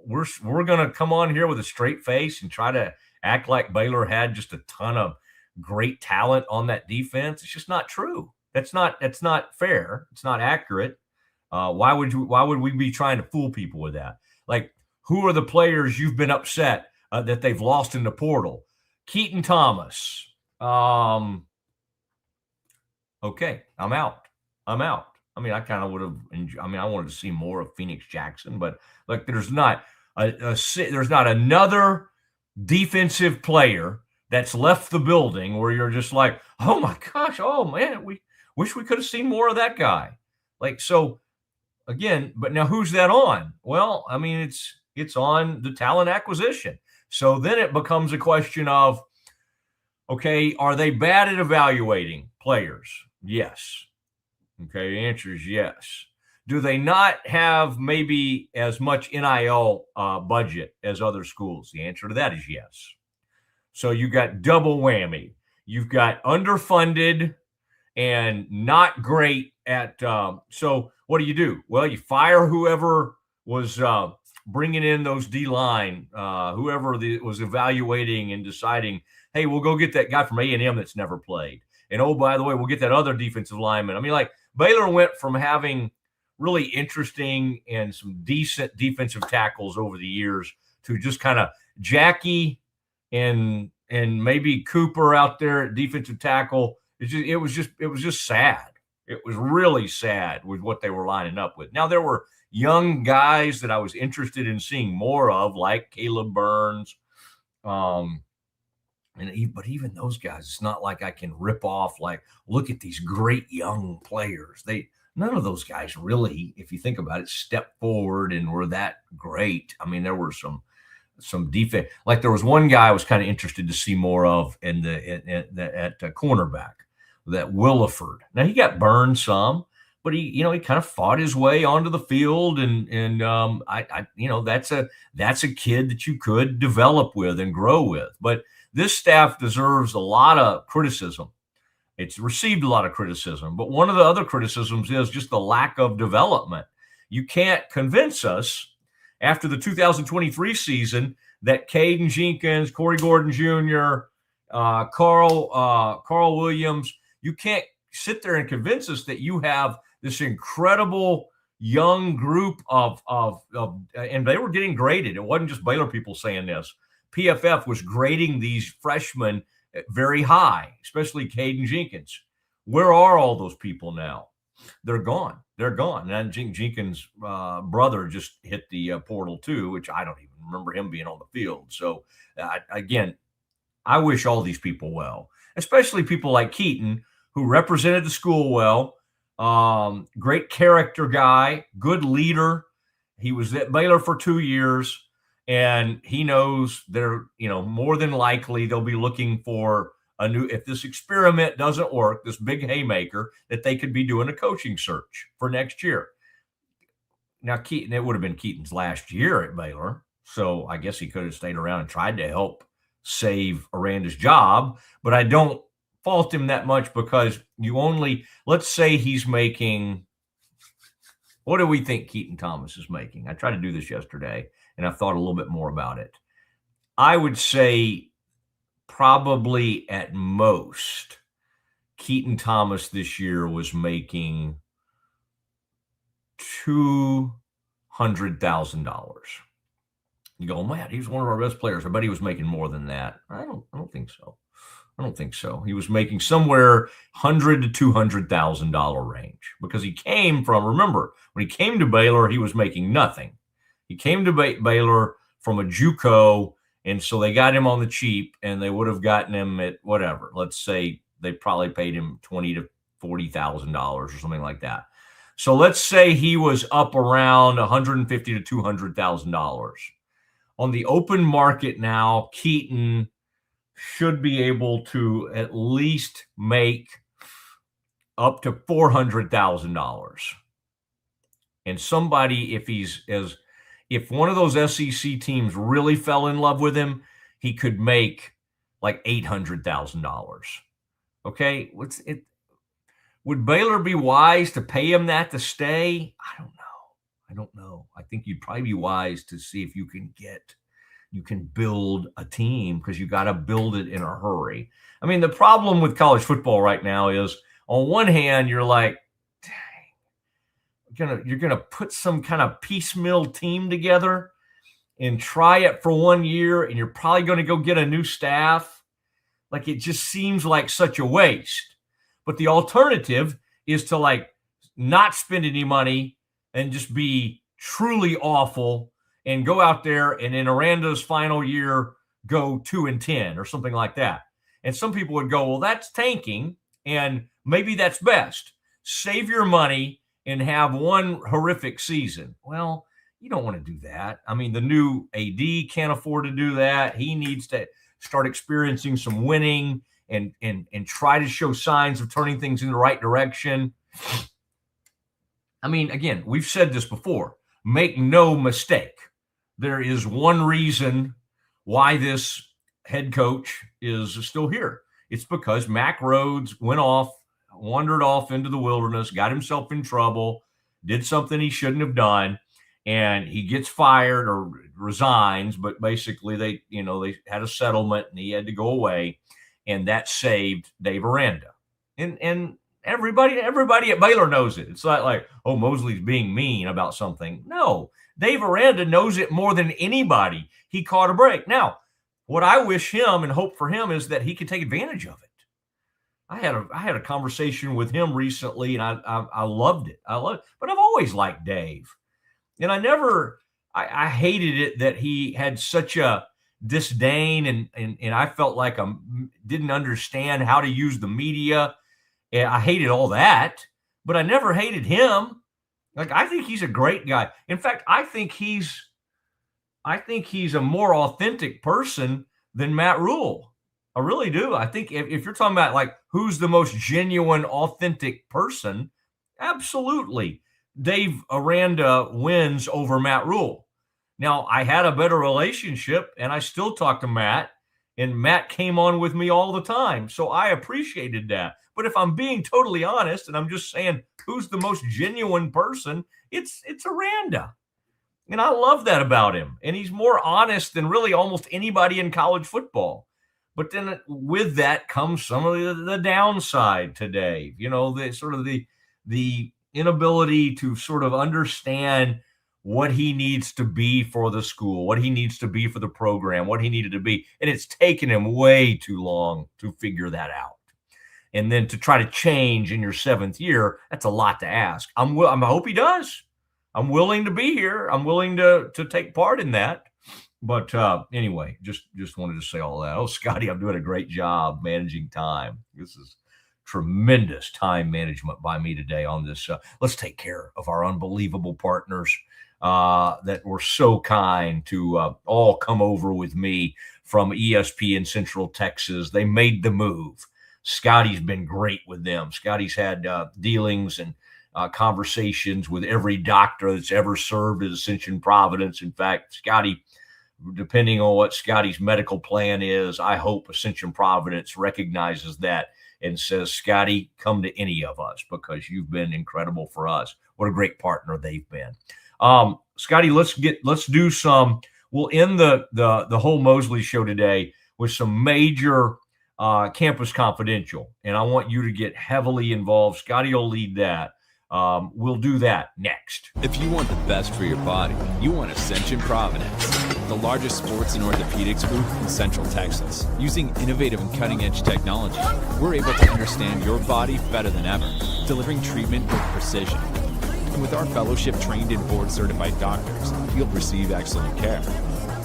we're going to come on here with a straight face and try to act like Baylor had just a ton of great talent on that defense. It's just not true. That's not fair. It's not accurate. Why would we be trying to fool people with that? Like, who are the players you've been upset that they've lost in the portal? Keaton Thomas. Okay, I'm out. I mean, I kind of would have. I wanted to see more of Phoenix Jackson, but like, there's not another defensive player that's left the building where you're just like, oh my gosh, oh man, we wish we could have seen more of that guy. Like, so again, but now who's that on? Well, I mean, it's on the talent acquisition. So then it becomes a question of, okay, are they bad at evaluating players? Yes. Okay, the answer is yes. Do they not have maybe as much NIL budget as other schools? The answer to that is yes. So you got double whammy. You've got underfunded and not great at so what do? Well, you fire whoever was bringing in those D-line, whoever was evaluating and deciding, hey, we'll go get that guy from A&M that's never played. And, oh, by the way, we'll get that other defensive lineman. I mean, like, Baylor went from having really interesting and some decent defensive tackles over the years to just kind of Jackie and maybe Cooper out there at defensive tackle. It was just sad. It was really sad with what they were lining up with. Now, there were young guys that I was interested in seeing more of, like Caleb Burns. But even those guys, it's not like I can rip off, like, look at these great young players. None of those guys really, if you think about it, stepped forward and were that great. I mean, there were some defense. Like, there was one guy I was kind of interested to see more of at cornerback, that Williford. Now, he got burned some, but he kind of fought his way onto the field, and that's a kid that you could develop with and grow with. But this staff deserves a lot of criticism. It's received a lot of criticism, but one of the other criticisms is just the lack of development. You can't convince us after the 2023 season that Caden Jenkins, Corey Gordon Jr., Carl Williams, you can't sit there and convince us that you have this incredible young group of and they were getting graded. It wasn't just Baylor people saying this. PFF was grading these freshmen very high, especially Caden Jenkins. Where are all those people now? They're gone. They're gone. And Jenkins' brother just hit the portal too, which I don't even remember him being on the field. So again, I wish all these people well, especially people like Keaton, who represented the school well. Great character guy, good leader. He was at Baylor for 2 years, and he knows they're, more than likely they'll be looking for a new, if this experiment doesn't work, this big haymaker, that they could be doing a coaching search for next year. Now, Keaton, it would have been Keaton's last year at Baylor, so I guess he could have stayed around and tried to help save Aranda's job, but I don't fault him that much, because let's say he's making, what do we think Keaton Thomas is making? I tried to do this yesterday, and I thought a little bit more about it. I would say probably at most, Keaton Thomas this year was making $200,000. You go, man, he's one of our best players. I bet he was making more than that. I don't think so. I don't think so. He was making somewhere $100,000 to $200,000 range, because he came from, remember, when he came to Baylor, he was making nothing. He came to Baylor from a JUCO, and so they got him on the cheap, and they would have gotten him at whatever. Let's say they probably paid him $20,000 to $40,000 or something like that. So let's say he was up around $150,000 to $200,000. On the open market now, Keaton should be able to at least make up to $400,000. And somebody, if one of those SEC teams really fell in love with him, he could make like $800,000. Okay, would Baylor be wise to pay him that to stay? I don't know. I think you'd probably be wise to see if you can build a team, because you got to build it in a hurry. I mean, the problem with college football right now is, on one hand, you're like, dang, you're gonna put some kind of piecemeal team together and try it for 1 year, and you're probably going to go get a new staff. Like, it just seems like such a waste. But the alternative is to not spend any money and just be truly awful, and go out there and in Aranda's final year go 2-10 or something like that. And some people would go, well, that's tanking, and maybe that's best. Save your money and have one horrific season. Well, you don't want to do that. I mean, the new AD can't afford to do that. He needs to start experiencing some winning and try to show signs of turning things in the right direction. I mean, again, we've said this before. Make no mistake. There is one reason why this head coach is still here. It's because Mack Rhodes wandered off into the wilderness, got himself in trouble, did something he shouldn't have done, and he gets fired or resigns. But basically, they had a settlement, and he had to go away, and that saved Dave Aranda. And everybody at Baylor knows it. It's not like, oh, Mosley's being mean about something. No. Dave Aranda knows it more than anybody. He caught a break. Now, what I wish him and hope for him is that he could take advantage of it. I had a conversation with him recently, and I loved it. But I've always liked Dave, and I hated it that he had such a disdain, and I felt like I didn't understand how to use the media. And I hated all that, but I never hated him. I think he's a great guy. In fact, I think he's a more authentic person than Matt Rule. I really do. I think if you're talking about who's the most genuine, authentic person, absolutely, Dave Aranda wins over Matt Rule. Now, I had a better relationship, and I still talk to Matt, and Matt came on with me all the time, so I appreciated that. But if I'm being totally honest, and I'm just saying who's the most genuine person, it's Aranda. And I love that about him. And he's more honest than really almost anybody in college football. But then with that comes some of the downside today. The inability to sort of understand what he needs to be for the school, what he needs to be for the program, what he needed to be. And it's taken him way too long to figure that out. And then to try to change in your 7th year, that's a lot to ask. I hope he does. I'm willing to be here. I'm willing to take part in that. But anyway, just wanted to say all that. Oh, Scotty, I'm doing a great job managing time. This is tremendous time management by me today on this. Let's take care of our unbelievable partners that were so kind to all come over with me from ESPN Central Texas. They made the move. Scotty's been great with them. Scotty's had dealings and conversations with every doctor that's ever served at Ascension Providence. In fact, Scotty, depending on what Scotty's medical plan is, I hope Ascension Providence recognizes that and says, Scotty, come to any of us because you've been incredible for us. What a great partner they've been. Scotty, we'll end the whole Mosley show today with some major Campus Confidential. And I want you to get heavily involved. Scotty will lead that. We'll do that next. If you want the best for your body, you want Ascension Providence, the largest sports and orthopedics group in Central Texas. Using innovative and cutting-edge technology, we're able to understand your body better than ever, delivering treatment with precision. And with our fellowship-trained and board-certified doctors, you'll receive excellent care.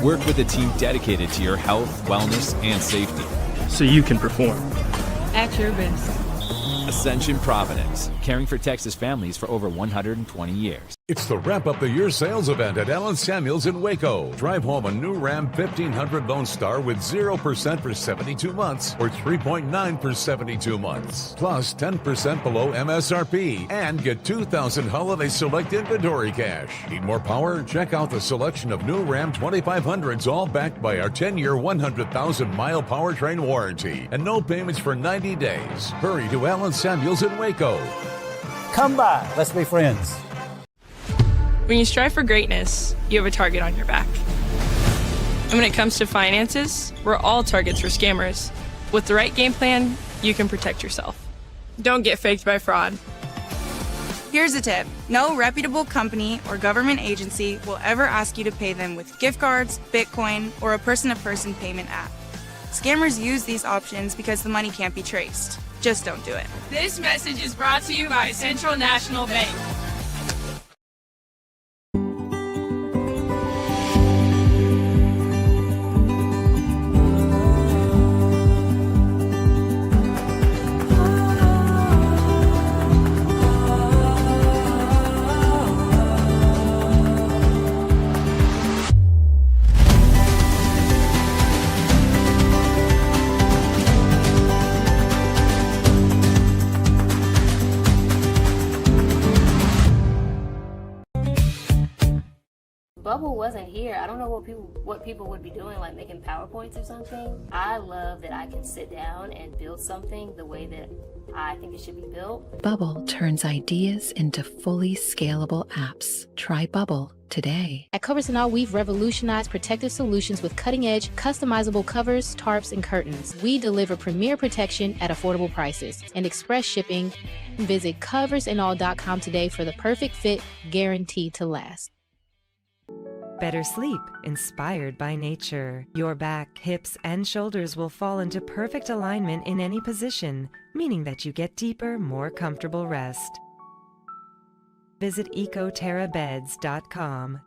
Work with a team dedicated to your health, wellness, and safety. So you can perform. At your best. Ascension Providence, caring for Texas families for over 120 years. It's the Wrap Up the Year sales event at Allen Samuels in Waco. Drive home a new Ram 1500 Lone Star with 0% for 72 months or 3.9 for 72 months. Plus 10% below MSRP and get $2,000 holiday select inventory cash. Need more power? Check out the selection of new Ram 2500s, all backed by our 10-year, 100,000-mile powertrain warranty and no payments for 90 days. Hurry to Allen Samuels in Waco. Come by. Let's be friends. When you strive for greatness, you have a target on your back. And when it comes to finances, we're all targets for scammers. With the right game plan, you can protect yourself. Don't get faked by fraud. Here's a tip. No reputable company or government agency will ever ask you to pay them with gift cards, Bitcoin, or a person-to-person payment app. Scammers use these options because the money can't be traced. Just don't do it. This message is brought to you by Central National Bank. Bubble wasn't here. I don't know what people would be doing, like making PowerPoints or something. I love that I can sit down and build something the way that I think it should be built. Bubble turns ideas into fully scalable apps. Try Bubble today. At Covers & All, we've revolutionized protective solutions with cutting-edge, customizable covers, tarps, and curtains. We deliver premier protection at affordable prices and express shipping. Visit coversandall.com today for the perfect fit, guaranteed to last. Better sleep, inspired by nature. Your back, hips, and shoulders will fall into perfect alignment in any position, meaning that you get deeper, more comfortable rest. Visit ecoterrabeds.com.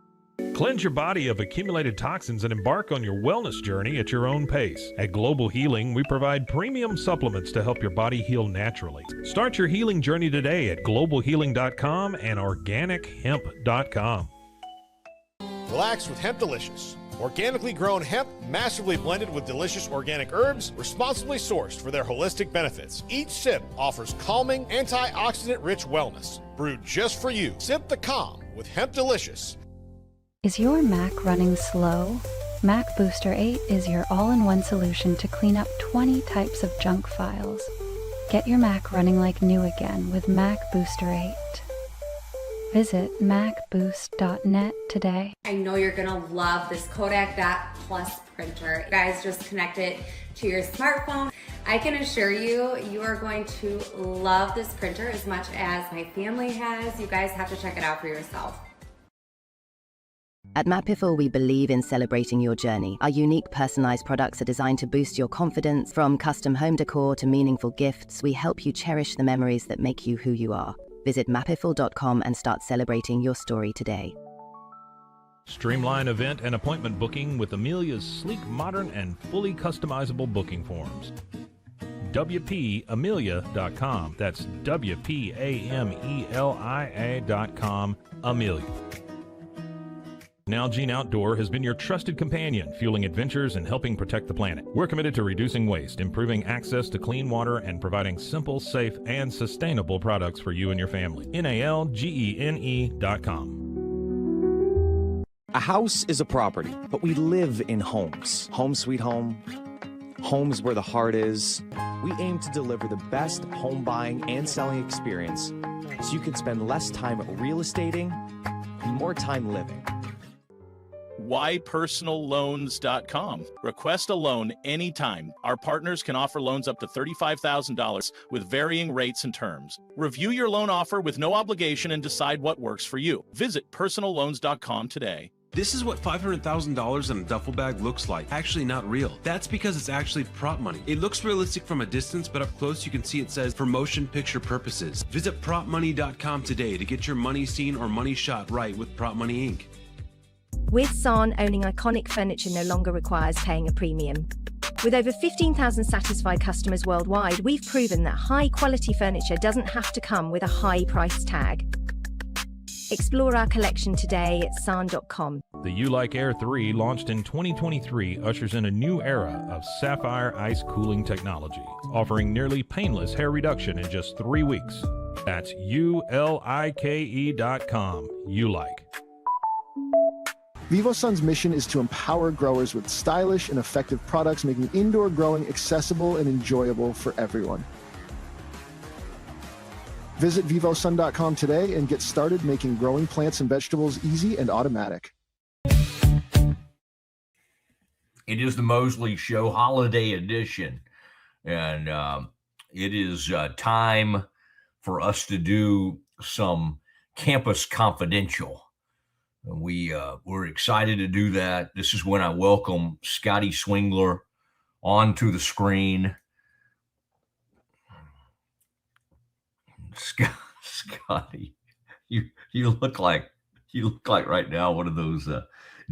Cleanse your body of accumulated toxins and embark on your wellness journey at your own pace. At Global Healing, we provide premium supplements to help your body heal naturally. Start your healing journey today at globalhealing.com and organichemp.com. Relax with Hemp Delicious. Organically grown hemp, massively blended with delicious organic herbs, responsibly sourced for their holistic benefits. Each sip offers calming, antioxidant-rich wellness. Brewed just for you. Sip the calm with Hemp Delicious. Is your Mac running slow? Mac Booster 8 is your all-in-one solution to clean up 20 types of junk files. Get your Mac running like new again with Mac Booster 8. Visit macboost.net today. I know you're gonna love this Kodak Dot Plus printer. You guys just connect it to your smartphone. I can assure you, you are going to love this printer as much as my family has. You guys have to check it out for yourself. At Mapiful, we believe in celebrating your journey. Our unique personalized products are designed to boost your confidence. From custom home decor to meaningful gifts, we help you cherish the memories that make you who you are. Visit mapiful.com and start celebrating your story today. Streamline event and appointment booking with Amelia's sleek, modern, and fully customizable booking forms. WPAmelia.com. That's WPAMELIA.com. Amelia. Nalgene Outdoor has been your trusted companion, fueling adventures and helping protect the planet. We're committed to reducing waste, improving access to clean water, and providing simple, safe, and sustainable products for you and your family. NALGENE.com. A house is a property, but we live in homes. Home sweet home. Homes where the heart is. We aim to deliver the best home buying and selling experience so you can spend less time real estating and more time living. WhyPersonalLoans.com. Request a loan anytime. Our partners can offer loans up to $35,000 with varying rates and terms. Review your loan offer with no obligation and decide what works for you. Visit PersonalLoans.com today. This is what $500,000 in a duffel bag looks like. Actually not real. That's because it's actually prop money. It looks realistic from a distance, but up close you can see it says for motion picture purposes. Visit PropMoney.com today to get your money seen or money shot right with Prop Money Inc. With San, owning iconic furniture no longer requires paying a premium. With over 15,000 satisfied customers worldwide, we've proven that high-quality furniture doesn't have to come with a high price tag. Explore our collection today at san.com. The U-Like Air 3, launched in 2023, ushers in a new era of sapphire ice cooling technology, offering nearly painless hair reduction in just 3 weeks. That's ULIKE.com. U-Like. VivoSun's mission is to empower growers with stylish and effective products, making indoor growing accessible and enjoyable for everyone. Visit vivosun.com today and get started making growing plants and vegetables easy and automatic. It is the Mosley Show Holiday Edition, and it is time for us to do some Campus Confidential. We're excited to do that. This is when I welcome Scotty Swingler onto the screen. Scotty, you look like right now one of those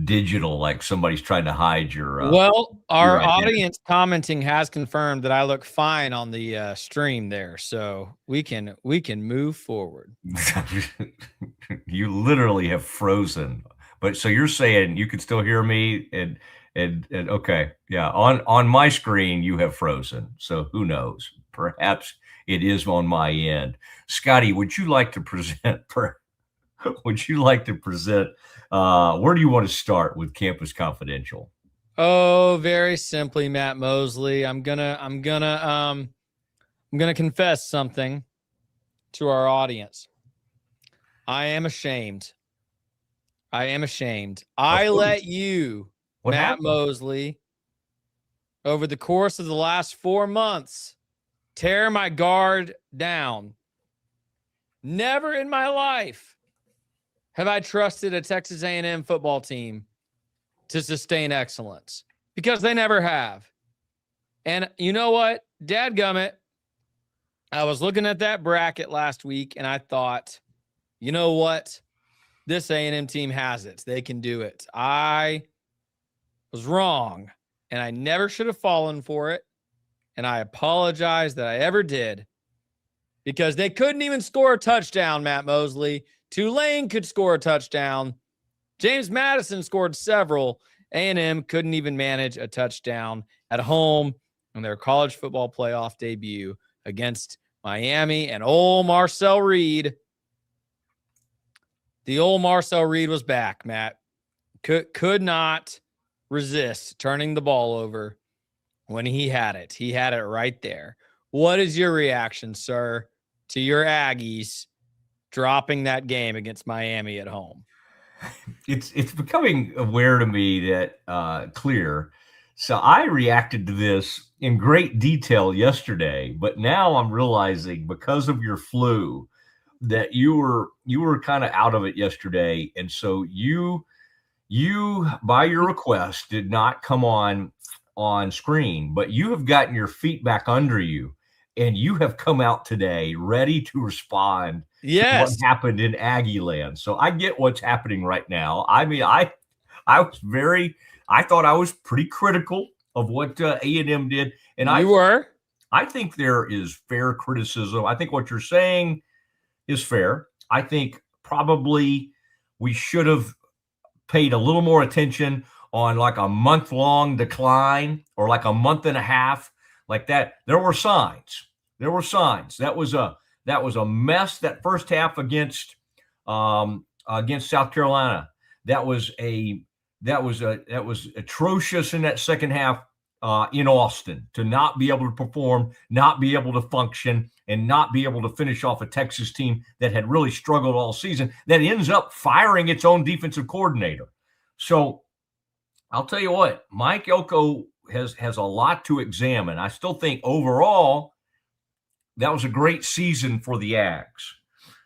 digital, like somebody's trying to hide your. Well, our your identity. audience commenting has confirmed that I look fine on the stream there, so we can move forward. You literally have frozen, but so you're saying you can still hear me and okay, yeah. On my screen you have frozen, so who knows? Perhaps it is on my end. Scotty, would you like to present? Would you like to present? Where do you want to start with Campus Confidential? Oh, very simply, Matt Mosley. I'm gonna confess something to our audience. I am ashamed. I let you, What Matt happened? Mosley, over the course of the last 4 months, tear my guard down. Never in my life have I trusted a Texas A&M football team to sustain excellence, because they never have. And you know what? Dadgummit, I was looking at that bracket last week and I thought, you know what? This A&M team has it. They can do it. I was wrong and I never should have fallen for it. And I apologize that I ever did, because they couldn't even score a touchdown, Matt Mosley. Tulane could score a touchdown. James Madison scored several. A&M couldn't even manage a touchdown at home in their college football playoff debut against Miami and old Marcel Reed. The old Marcel Reed was back, Matt. Could not resist turning the ball over when he had it. He had it right there. What is your reaction, sir, to your Aggies dropping that game against Miami at home. It's becoming aware to me that clear. So I reacted to this in great detail yesterday, but now I'm realizing because of your flu that you were kind of out of it yesterday, and so you by your request did not come on screen, but you have gotten your feet back under you, and you have come out today ready to respond. Yes. To what happened in Aggie land. So I get what's happening right now. I mean, I thought I was pretty critical of what A&M did, and I think there is fair criticism. I think what you're saying is fair. I think probably we should have paid a little more attention on like a month-long decline or like a month and a half like that. There were signs. That was a mess that first half against South Carolina. That was atrocious in that second half in Austin, to not be able to perform, not be able to function, and not be able to finish off a Texas team that had really struggled all season, that ends up firing its own defensive coordinator. So I'll tell you what, Mike Elko has a lot to examine. I still think overall that was a great season for the Ags,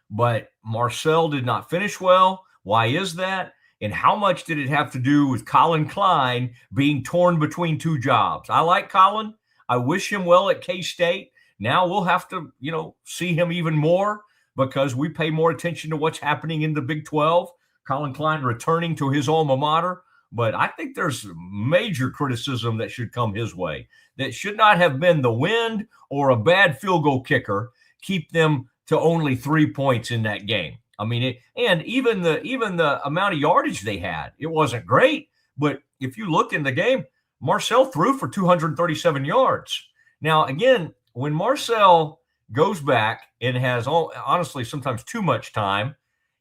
but Marcel did not finish well. Why is that? And how much did it have to do with Colin Klein being torn between two jobs? I like Colin. I wish him well at K-State. Now we'll have to, see him even more because we pay more attention to what's happening in the Big 12. Colin Klein returning to his alma mater. But I think there's major criticism that should come his way. That should not have been the wind or a bad field goal kicker keep them to only 3 points in that game. I mean, and even the amount of yardage they had, it wasn't great. But if you look in the game, Marcel threw for 237 yards. Now, again, when Marcel goes back and has honestly sometimes too much time,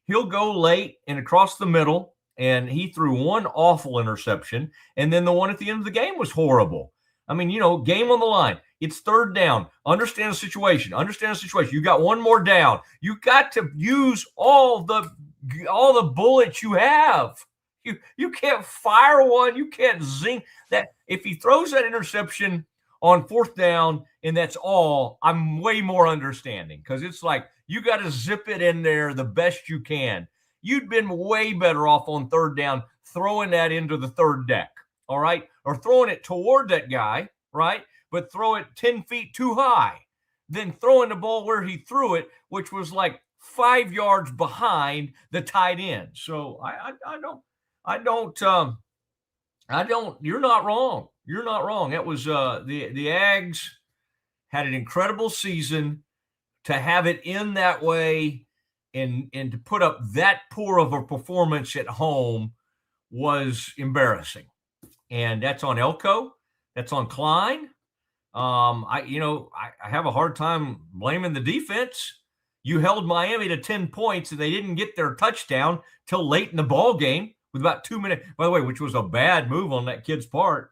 he'll go late and across the middle. And he threw one awful interception, and then the one at the end of the game was horrible. I mean, game on the line. It's third down. Understand the situation. You got one more down. You got to use all the bullets you have. You can't fire one. You can't zing that. If he throws that interception on fourth down and that's all, I'm way more understanding, because it's like you got to zip it in there the best you can. You'd been way better off on third down throwing that into the third deck, all right? Or throwing it toward that guy, right? But throw it 10 feet too high. Then throwing the ball where he threw it, which was like 5 yards behind the tight end. So I don't, you're not wrong. You're not wrong. It was the Ags had an incredible season. To have it in that way and to put up that poor of a performance at home was embarrassing. And that's on Elko. That's on Klein. I have a hard time blaming the defense. You held Miami to 10 points and they didn't get their touchdown till late in the ball game with about 2 minutes, by the way, which was a bad move on that kid's part.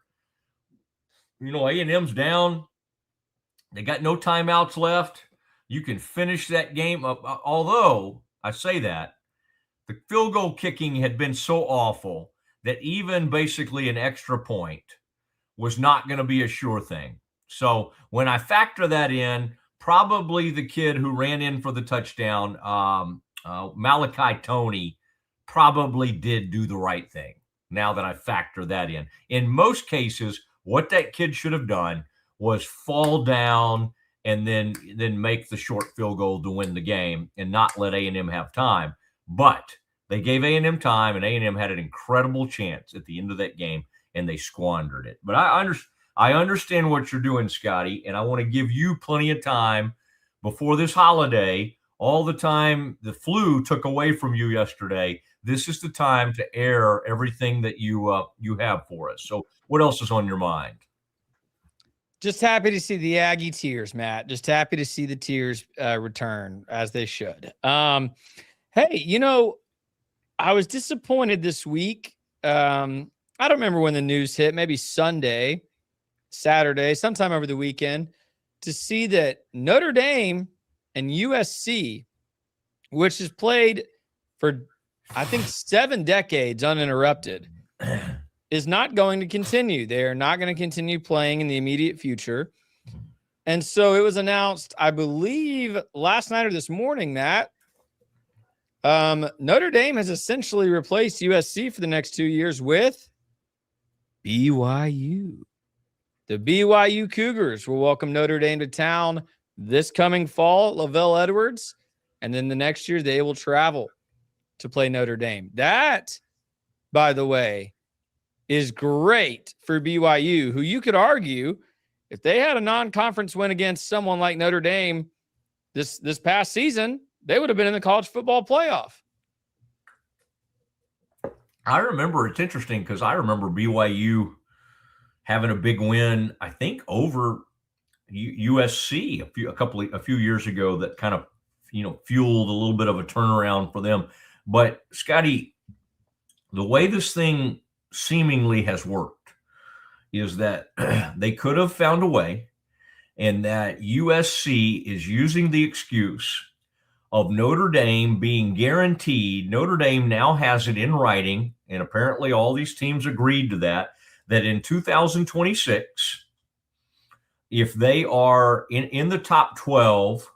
A&M's down. They got no timeouts left. You can finish that game up. Although I say that, the field goal kicking had been so awful that even basically an extra point was not going to be a sure thing. So when I factor that in, probably the kid who ran in for the touchdown, Malachi Toney, probably did do the right thing. Now that I factor that in. In most cases, what that kid should have done was fall down and then make the short field goal to win the game and not let A&M have time. But they gave A&M time, and A&M had an incredible chance at the end of that game, and they squandered it. But I understand what you're doing, Scotty, and I want to give you plenty of time before this holiday. All the time the flu took away from you yesterday, this is the time to air everything that you have for us. So what else is on your mind? Just happy to see the Aggie tears, Matt. Just happy to see the tears return as they should. Hey, I was disappointed this week. I don't remember when the news hit, maybe Sunday, Saturday, sometime over the weekend, to see that Notre Dame and USC which has played for, I think, 7 decades uninterrupted, is not going to continue. They are not going to continue playing in the immediate future. And so it was announced, I believe, last night or this morning, Matt, Notre Dame has essentially replaced USC for the next 2 years with BYU. The BYU Cougars will welcome Notre Dame to town this coming fall at Lavelle Edwards, and then the next year they will travel to play Notre Dame. That, by the way, is great for BYU, who you could argue, if they had a non-conference win against someone like Notre Dame this past season, they would have been in the college football playoff. I remember, it's interesting because I remember BYU having a big win, I think, over USC a few years ago that kind of, fueled a little bit of a turnaround for them. But Scotty, the way this thing seemingly has worked is that they could have found a way, and that USC is using the excuse of Notre Dame being guaranteed. Notre Dame now has it in writing, and apparently all these teams agreed to that in 2026, if they are in the top 12,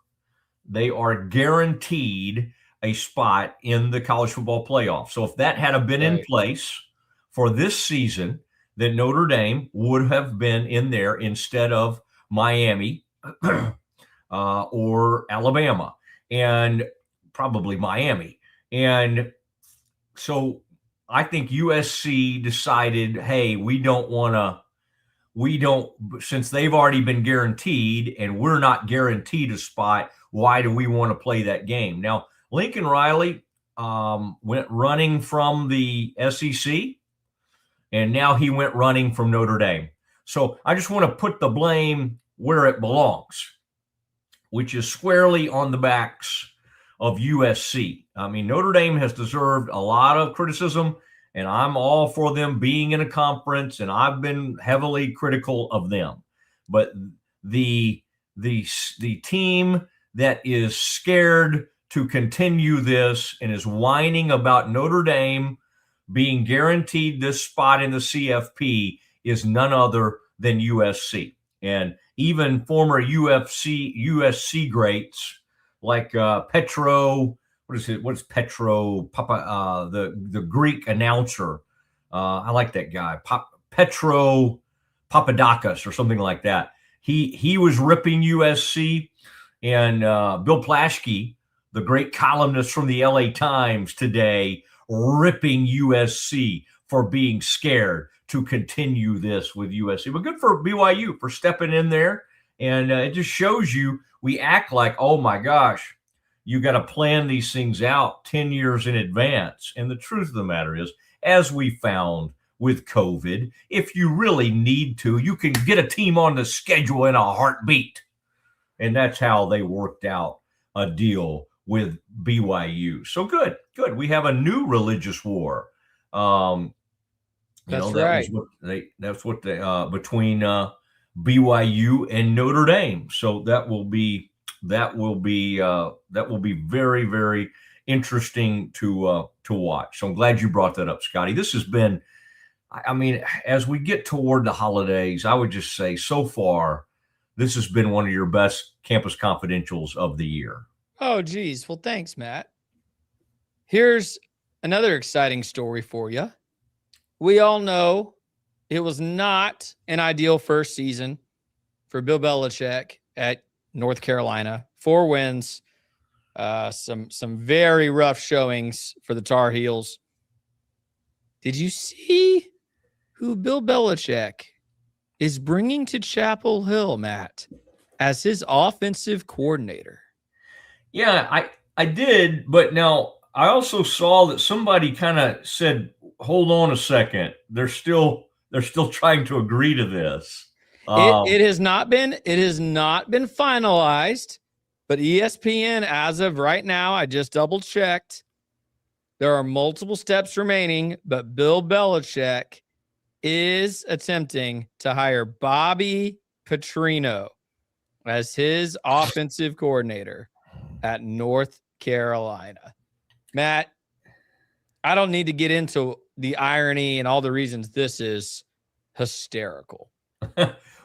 they are guaranteed a spot in the college football playoff. So if that had been in place for this season, then Notre Dame would have been in there instead of Miami or Alabama, and probably Miami. And so I think USC decided, hey, since they've already been guaranteed and we're not guaranteed a spot, why do we want to play that game? Now, Lincoln Riley went running from the SEC, and now he went running from Notre Dame. So I just want to put the blame where it belongs, which is squarely on the backs of USC. I mean, Notre Dame has deserved a lot of criticism, and I'm all for them being in a conference, and I've been heavily critical of them. But the team that is scared to continue this and is whining about Notre Dame being guaranteed this spot in the CFP is none other than USC. And even former USC greats like Petro, what's Petro Papa, the Greek announcer. I like that guy, Petro Papadakis or something like that. He was ripping USC, and Bill Plaschke, the great columnist from the LA Times today, ripping USC for being scared to continue this with USC. But good for BYU for stepping in there. And it just shows you, we act like, oh my gosh, you got to plan these things out 10 years in advance. And the truth of the matter is, as we found with COVID, if you really need to, you can get a team on the schedule in a heartbeat. And that's how they worked out a deal with BYU. So good. We have a new religious war. That's right. That's what they between BYU and Notre Dame. So that will be very, very interesting to watch. So I'm glad you brought that up, Scotty. This has been, I mean, as we get toward the holidays, I would just say so far, this has been one of your best Campus Confidentials of the year. Oh, geez. Well, thanks, Matt. Here's another exciting story for you. We all know it was not an ideal first season for Bill Belichick at North Carolina. 4 wins, some very rough showings for the Tar Heels. Did you see who Bill Belichick is bringing to Chapel Hill, Matt, as his offensive coordinator? Yeah, I did, but now I also saw that somebody kind of said, hold on a second. They're still trying to agree to this. It has not been finalized, but ESPN, as of right now, I just double checked. There are multiple steps remaining, but Bill Belichick is attempting to hire Bobby Petrino as his offensive coordinator at North Carolina. Matt, I don't need to get into the irony and all the reasons this is hysterical.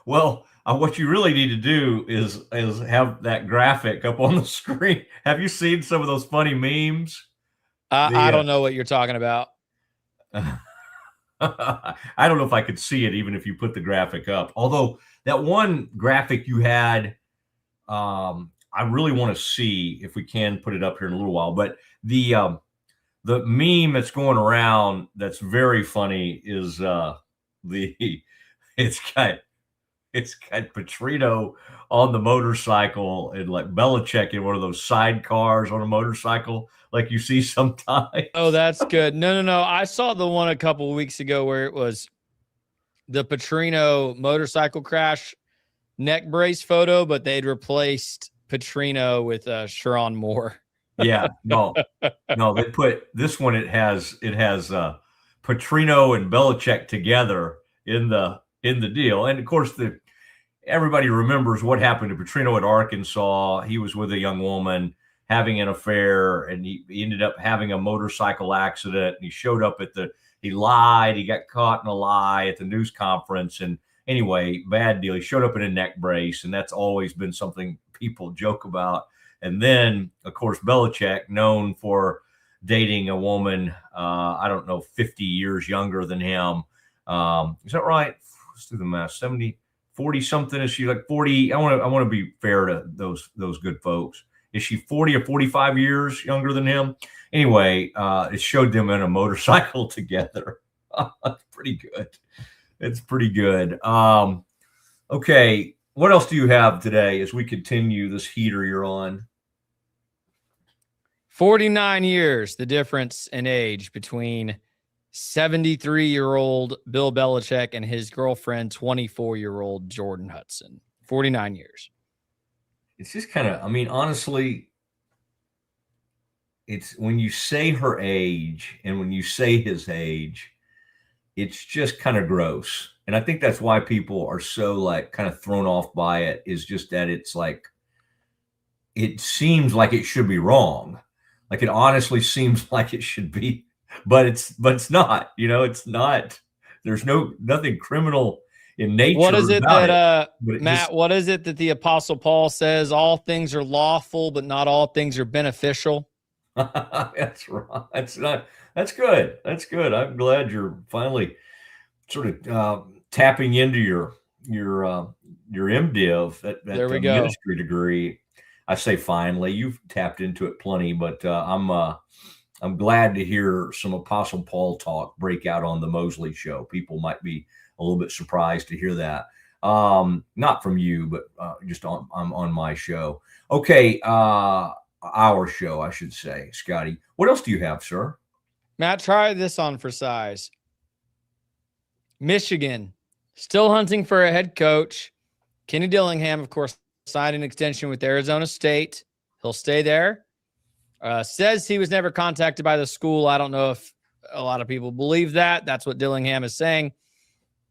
Well, what you really need to do is have that graphic up on the screen. Have you seen some of those funny memes? I don't know what you're talking about. I don't know if I could see it even if you put the graphic up. Although that one graphic you had, I really want to see if we can put it up here in a little while. But the meme that's going around that's very funny is it's got Petrino on the motorcycle and like Belichick in one of those sidecars on a motorcycle, like you see sometimes. Oh, that's good. No. I saw the one a couple of weeks ago where it was the Petrino motorcycle crash neck brace photo, but they'd replaced Petrino with Sharon Moore. Yeah, no, they put this one. It has Petrino and Belichick together in the deal, and of course everybody remembers what happened to Petrino at Arkansas. He was with a young woman having an affair, and he ended up having a motorcycle accident. And he showed up he lied. He got caught in a lie at the news conference. And anyway, bad deal. He showed up in a neck brace, and that's always been something people joke about. And then, of course, Belichick, known for dating a woman, I don't know, 50 years younger than him. Is that right? Let's do the math. 40 something. Is she like 40? I want to be fair to those good folks. Is she 40 or 45 years younger than him? Anyway, it showed them in a motorcycle together. That's pretty good. It's pretty good. Okay. What else do you have today as we continue this heater you're on? 49 years, the difference in age between 73-year-old Bill Belichick and his girlfriend, 24-year-old Jordan Hudson. 49 years. It's just kind of, honestly, it's when you say her age and when you say his age, it's just kind of gross. And I think that's why people are so like kind of thrown off by it, is just that it's like, it seems like it should be wrong. Like it honestly seems like it should be, but it's not, it's not, there's nothing criminal in nature. What is it that, Matt, what is it that the Apostle Paul says? All things are lawful, but not all things are beneficial. That's right. That's good. That's good. I'm glad you're finally sort of tapping into your MDiv, that there we go. Ministry degree. I say finally, you've tapped into it plenty, but I'm glad to hear some Apostle Paul talk break out on the Mosley show. People might be a little bit surprised to hear that. Not from you, but just on my show. Okay, our show, I should say. Scotty, what else do you have, sir? Matt, try this on for size. Michigan, still hunting for a head coach. Kenny Dillingham, of course, signed an extension with Arizona State. He'll stay there. Says he was never contacted by the school. I don't know if a lot of people believe that. That's what Dillingham is saying.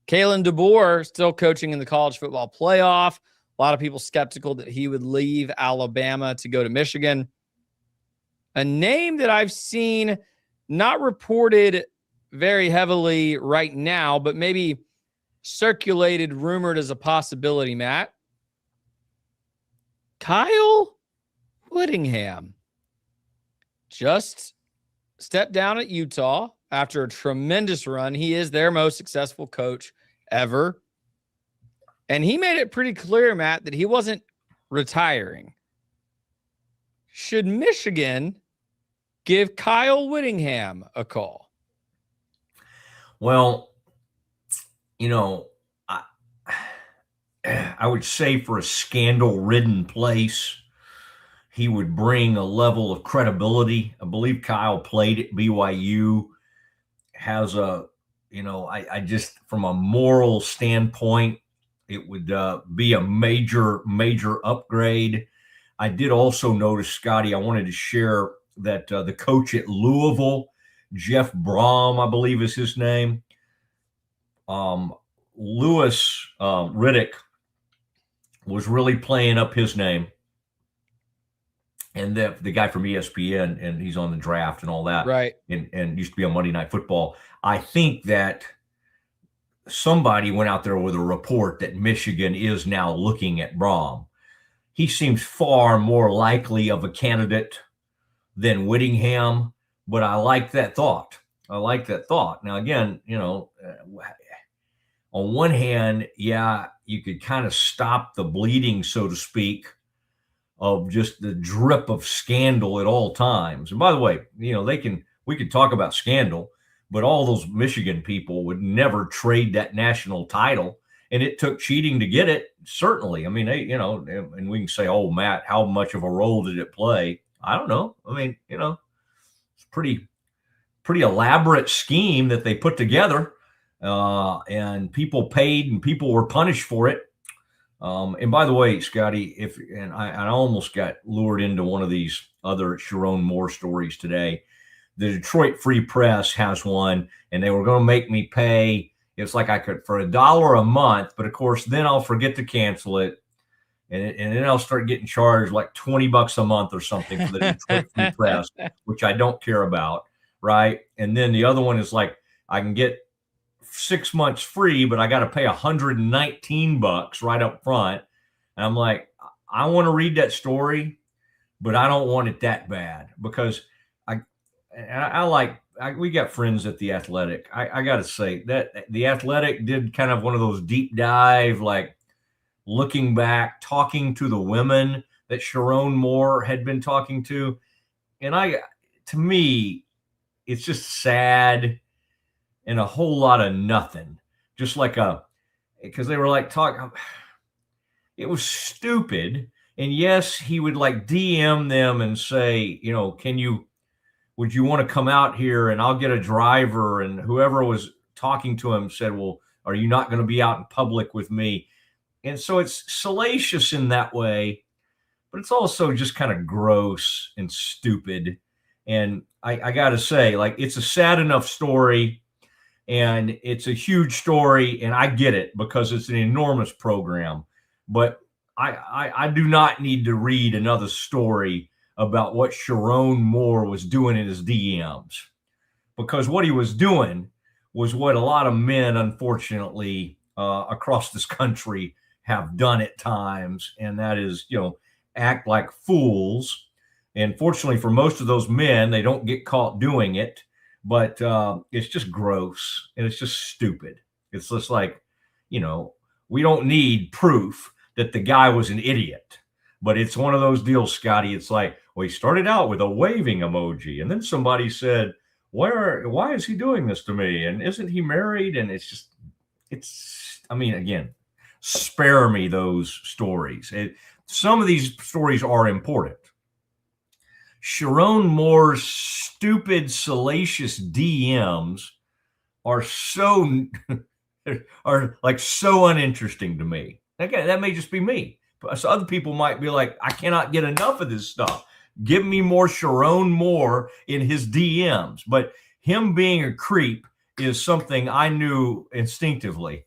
Kalen DeBoer still coaching in the college football playoff. A lot of people skeptical that he would leave Alabama to go to Michigan. A name that I've seen not reported very heavily right now, but maybe circulated, rumored as a possibility, Matt. Kyle Whittingham just stepped down at Utah after a tremendous run. He is their most successful coach ever. And he made it pretty clear, Matt, that he wasn't retiring. Should Michigan give Kyle Whittingham a call? Well, I would say for a scandal-ridden place, he would bring a level of credibility. I believe Kyle played at BYU, has I just, from a moral standpoint, it would be a major upgrade. I did also notice, Scotty, I wanted to share that the coach at Louisville, Jeff Brom, I believe is his name, Louis Riddick, was really playing up his name. and the guy from ESPN, and he's on the draft and all that, right? And used to be on Monday Night Football. I think that somebody went out there with a report that Michigan is now looking at Brom. He seems far more likely of a candidate than Whittingham, but I like that thought. Now, again, on one hand, yeah, you could kind of stop the bleeding, so to speak, of just the drip of scandal at all times. And by the way, we could talk about scandal, but all those Michigan people would never trade that national title. And it took cheating to get it. Certainly. I mean, and we can say, oh, Matt, how much of a role did it play? I don't know. I mean, it's pretty elaborate scheme that they put together, and people paid and people were punished for it. And by the way, Scotty, I almost got lured into one of these other Sharon Moore stories today. The Detroit Free Press has one, and they were going to make me pay. It's like I could for $1 a month, but of course, then I'll forget to cancel it. And then I'll start getting charged like $20 a month or something for the Detroit Free Press, which I don't care about. Right. And then the other one is like, I can get 6 months free, but I got to pay $119 right up front. And I'm like, I want to read that story, but I don't want it that bad, because we got friends at The Athletic. I got to say that The Athletic did kind of one of those deep dive, like looking back, talking to the women that Sharon Moore had been talking to. And to me, it's just sad and a whole lot of nothing. Just like because they were like talking, it was stupid. And yes, he would like DM them and say, would you want to come out here and I'll get a driver? And whoever was talking to him said, well, are you not going to be out in public with me? And so it's salacious in that way, but it's also just kind of gross and stupid. And I got to say, like, it's a sad enough story, and it's a huge story, and I get it because it's an enormous program. But I do not need to read another story about what Sharon Moore was doing in his DMs, because what he was doing was what a lot of men, unfortunately, across this country have done at times, and that is, act like fools. And fortunately for most of those men, they don't get caught doing it, but it's just gross and it's just stupid. It's just like, we don't need proof that the guy was an idiot, but it's one of those deals, Scotty. It's like, well, he started out with a waving emoji, and then somebody said, why is he doing this to me? And isn't he married? And again, spare me those stories. Some of these stories are important. Sharon Moore's stupid, salacious DMs are so uninteresting to me. Again, that may just be me. But so other people might be like, I cannot get enough of this stuff. Give me more Sharon Moore in his DMs. But him being a creep is something I knew instinctively.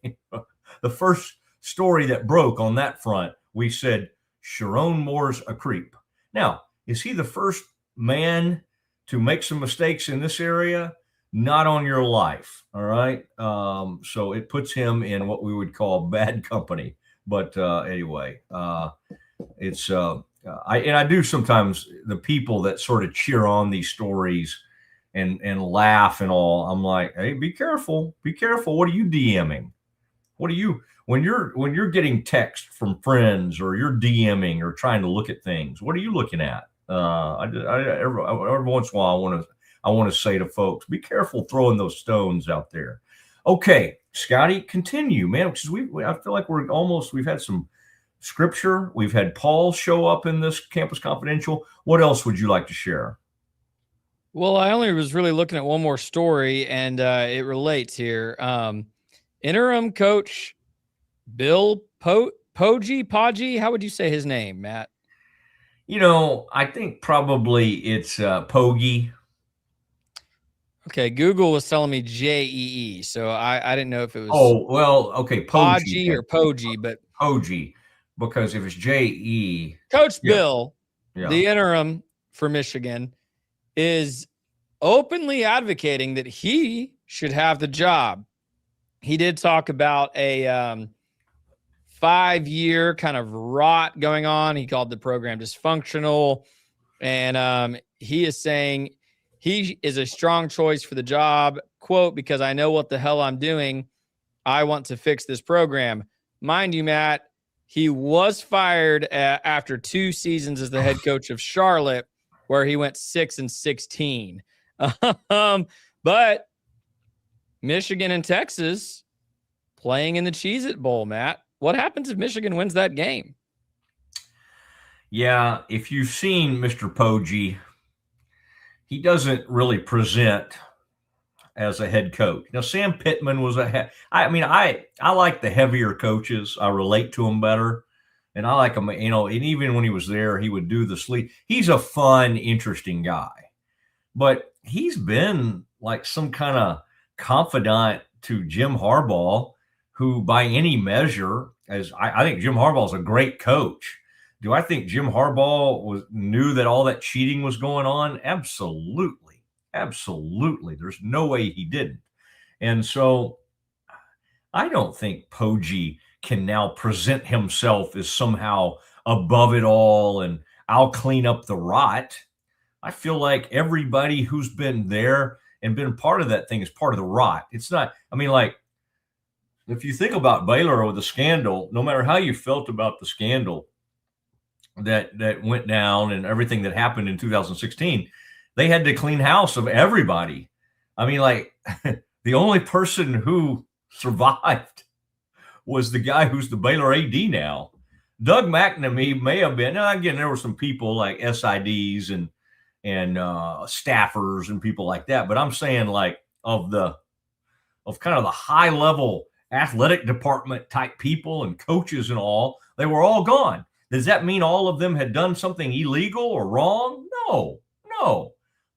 The first story that broke on that front, we said, Sharon Moore's a creep. Now, is he the first man to make some mistakes in this area? Not on your life. All right. So it puts him in what we would call bad company. But anyway, it's I do sometimes, the people that sort of cheer on these stories and laugh and all, I'm like, hey, be careful. Be careful. What are you DMing? What are you, when you're getting text from friends, or you're DMing or trying to look at things, what are you looking at? Every once in a while, I want to say to folks, be careful throwing those stones out there. Okay, Scotty, continue, man, because I feel like we've had some scripture. We've had Paul show up in this Campus Confidential. What else would you like to share? Well, I only was really looking at one more story, and it relates here. Interim coach Bill Poggi, how would you say his name, Matt? I think probably it's Poggi. Okay, Google was telling me Jee, so I didn't know if it was. Oh, well, okay, Poggi or Poggi, but Poggi, because if it's J-E, Coach Bill the interim for Michigan, is openly advocating that he should have the job. He did talk about a 5-year kind of rot going on. He called the program dysfunctional. And he is saying he is a strong choice for the job, quote, because I know what the hell I'm doing. I want to fix this program. Mind you, Matt, he was fired after 2 seasons as the head coach of Charlotte, where he went 6-16. But Michigan and Texas playing in the Cheez-It Bowl, Matt. What happens if Michigan wins that game? Yeah, if you've seen Mr. Poggi, he doesn't really present as a head coach. Now, Sam Pittman was I like the heavier coaches. I relate to them better. And I like him, and even when he was there, he would do the sleep. He's a fun, interesting guy. But he's been like some kind of confidant to Jim Harbaugh, who by any measure, I think Jim Harbaugh is a great coach. Do I think Jim Harbaugh knew that all that cheating was going on? Absolutely. Absolutely. There's no way he didn't. And so I don't think Poggi can now present himself as somehow above it all and I'll clean up the rot. I feel like everybody who's been there and been part of that thing is part of the rot. It's not, if you think about Baylor or the scandal, no matter how you felt about the scandal that went down and everything that happened in 2016, they had to clean house of everybody. The only person who survived was the guy who's the Baylor AD now. Doug McNamee may have been. Now, again, there were some people like SIDs and staffers and people like that. But I'm saying of kind of the high level athletic department type people and coaches and all, they were all gone. Does that mean all of them had done something illegal or wrong? No.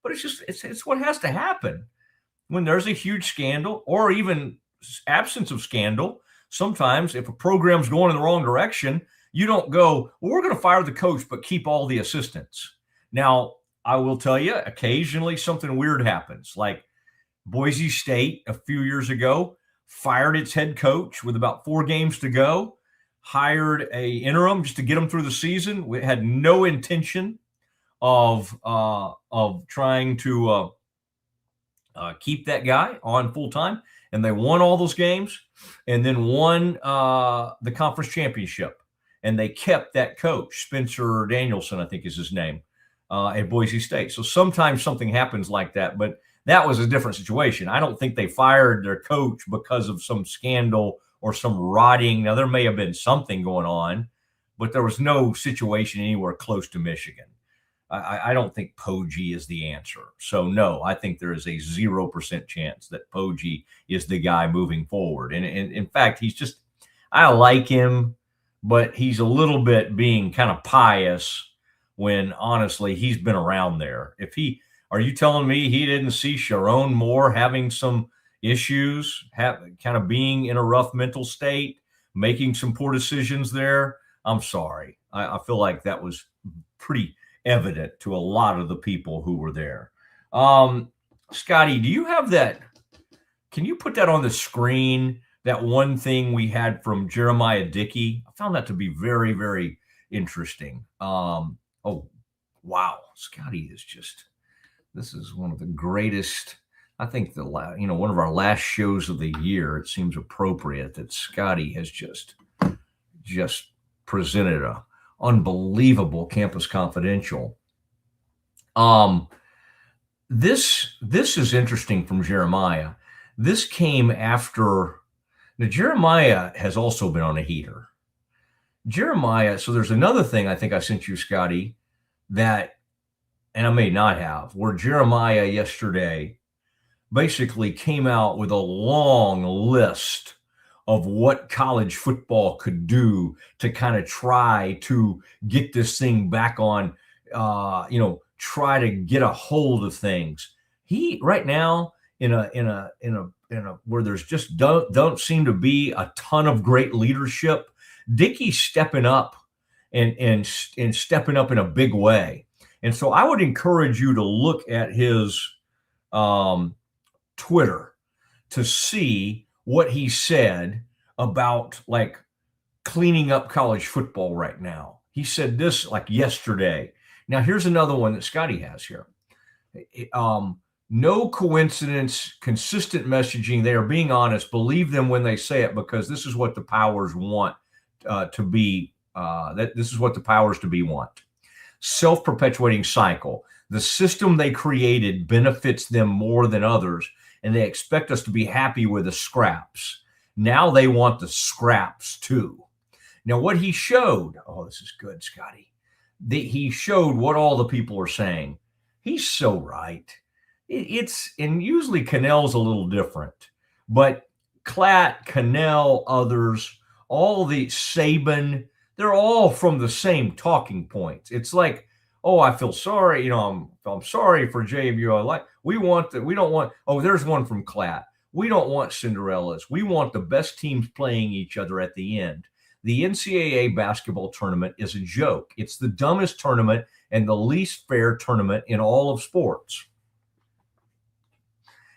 But it's what has to happen when there's a huge scandal or even absence of scandal. Sometimes if a program's going in the wrong direction, you don't go, well, we're going to fire the coach, but keep all the assistants. Now, I will tell you, occasionally something weird happens. Like Boise State a few years ago fired its head coach with about 4 games to go, hired a interim just to get them through the season. We had no intention of trying to keep that guy on full time. And they won all those games and then won the conference championship. And they kept that coach, Spencer Danielson, I think is his name, at Boise State. So sometimes something happens like that, but that was a different situation. I don't think they fired their coach because of some scandal or some rotting. Now, there may have been something going on, but there was no situation anywhere close to Michigan. I don't think Poggi is the answer. So, no, I think there is a 0% chance that Poggi is the guy moving forward. And in fact, I like him, but he's a little bit being kind of pious when, honestly, he's been around there. Are you telling me he didn't see Sharon Moore having some issues, kind of being in a rough mental state, making some poor decisions there? I'm sorry. I feel like that was pretty evident to a lot of the people who were there. Scotty, do you have that? Can you put that on the screen? That one thing we had from Jeremiah Dickey? I found that to be very, very interesting. Oh, wow. Scotty this is one of the greatest. I think one of our last shows of the year, it seems appropriate that Scotty has just presented a unbelievable Campus Confidential. This is interesting from Jeremiah. This came after. Now, Jeremiah has also been on a heater. So there's another thing I think I sent you, Scotty, and I may not have, where Jeremiah yesterday basically came out with a long list of what college football could do to kind of try to get this thing back on, try to get a hold of things. He right now in a where there's just don't seem to be a ton of great leadership. Dickey's stepping up and stepping up in a big way. And so I would encourage you to look at his Twitter to see what he said about like cleaning up college football right now. He said this like yesterday. Now here's another one that Scotty has here. No coincidence, consistent messaging. They are being honest. Believe them when they say it, because this is what the powers want to be. This is what the powers to be want. Self-perpetuating cycle. The system they created benefits them more than others, and they expect us to be happy with the scraps. Now they want the scraps too. Now what he showed, oh, this is good, Scotty. He showed what all the people are saying. He's so right. And usually Cannell's a little different, but Klatt, Cannell, others, all the Saban, they're all from the same talking points. It's like, oh, I feel sorry. I'm sorry for JMU. We don't want, oh, there's one from Klatt. We don't want Cinderellas. We want the best teams playing each other at the end. The NCAA basketball tournament is a joke. It's the dumbest tournament and the least fair tournament in all of sports.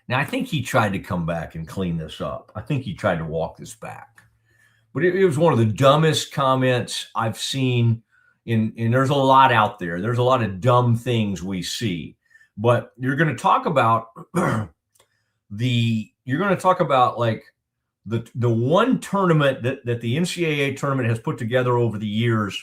Now, I think he tried to come back and clean this up. I think he tried to walk this back. But it was one of the dumbest comments I've seen. And there's a lot out there. There's a lot of dumb things we see. But you're going to talk about like the one tournament that the NCAA tournament has put together over the years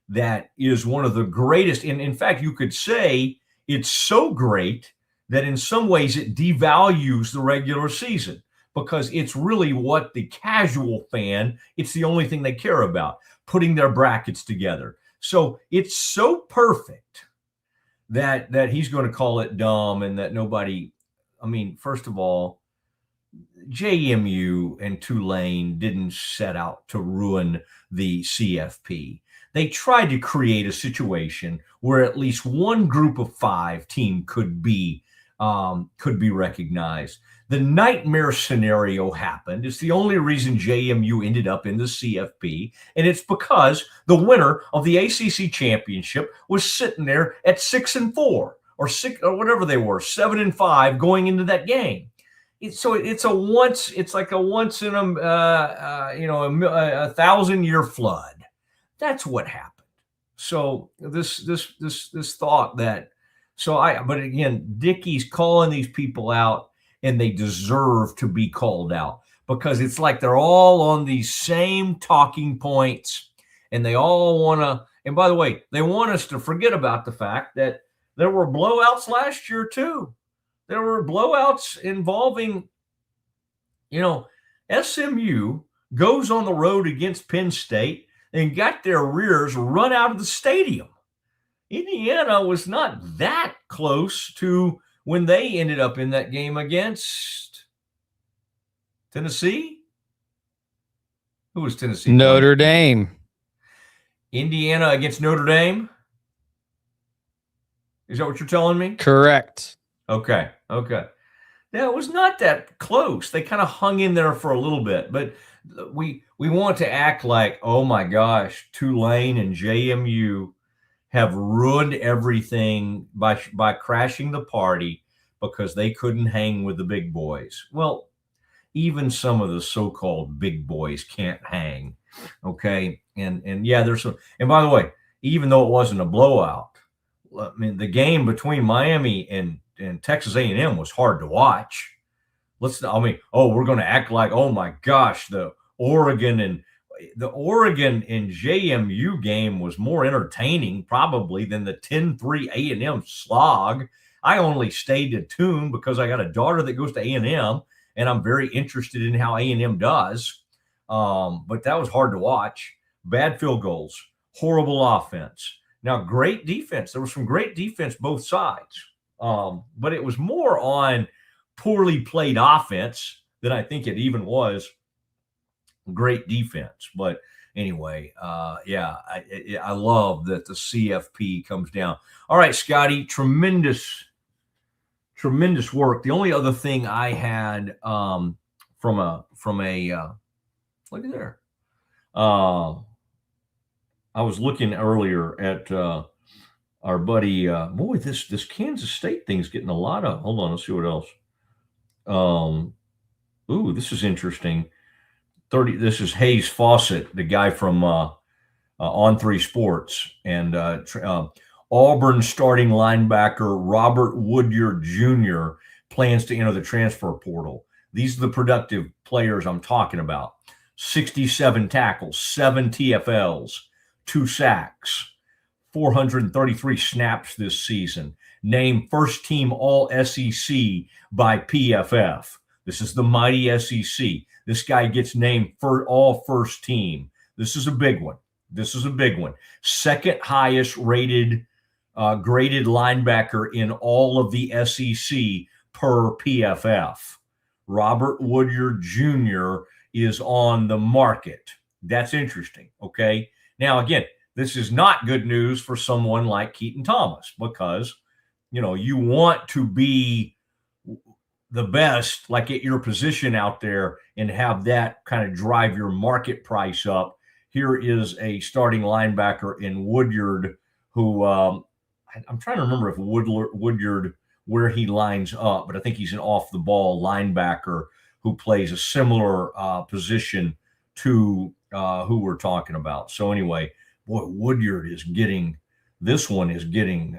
that is one of the greatest. And in fact, you could say it's so great that in some ways it devalues the regular season, because it's really what the casual fan, it's the only thing they care about, putting their brackets together. So it's so perfect that he's going to call it dumb, and that nobody, I mean, first of all, JMU and Tulane didn't set out to ruin the CFP. They tried to create a situation where at least one group of 5 team could be recognized. The nightmare scenario happened. It's the only reason JMU ended up in the CFP, and it's because the winner of the ACC championship was sitting there at 6-4 or 6 or whatever they were, 7-5 going into that game. It's like a once in a 1,000-year flood. That's what happened. So this thought that, but again, Dickey's calling these people out, and they deserve to be called out, because it's like they're all on these same talking points, and they all want to, and by the way, they want us to forget about the fact that there were blowouts last year too. There were blowouts involving, SMU goes on the road against Penn State and got their rears run out of the stadium. Indiana was not that close to when they ended up in that game against Tennessee. Who was Tennessee? Notre Dame. Indiana against Notre Dame? Is that what you're telling me? Correct. Okay. Yeah, it was not that close. They kind of hung in there for a little bit, but we want to act like, oh my gosh, Tulane and JMU have ruined everything by crashing the party because they couldn't hang with the big boys. Well, even some of the so-called big boys can't hang. Okay. And yeah, there's some, and by the way, even though it wasn't a blowout, I mean, the game between Miami and Texas A&M was hard to watch. We're going to act like, oh my gosh, the Oregon and JMU game was more entertaining probably than the 10-3 A&M slog. I only stayed tuned because I got a daughter that goes to A&M, and I'm very interested in how A&M does. But that was hard to watch. Bad field goals, horrible offense. Now, great defense. There was some great defense both sides. But it was more on poorly played offense than I think it even was great defense. But anyway, I love that the CFP comes down. All right, Scotty, tremendous work. The only other thing I had from a look at there. I was looking earlier at our buddy. Boy, this Kansas State thing's getting a lot of. Hold on, let's see what else. Ooh, this is interesting. This is Hayes Fawcett, the guy from On 3 Sports, and Auburn starting linebacker Robert Woodyard Jr. plans to enter the transfer portal. These are the productive players I'm talking about. 67 tackles, 7 TFLs, 2 sacks, 433 snaps this season. Named first team All SEC by PFF. This is the mighty SEC. This guy gets named for all first team. This is a big one. Second highest rated graded linebacker in all of the SEC per PFF. Robert Woodyard Jr. is on the market. That's interesting. Okay. Now, again, this is not good news for someone like Keaton Thomas because, you want to be the best, like at your position out there and have that kind of drive your market price up. Here is a starting linebacker in Woodyard who I'm trying to remember if Woodyard, where he lines up, but I think he's an off the ball linebacker who plays a similar position to who we're talking about. So anyway, boy, Woodyard is getting, this one is getting,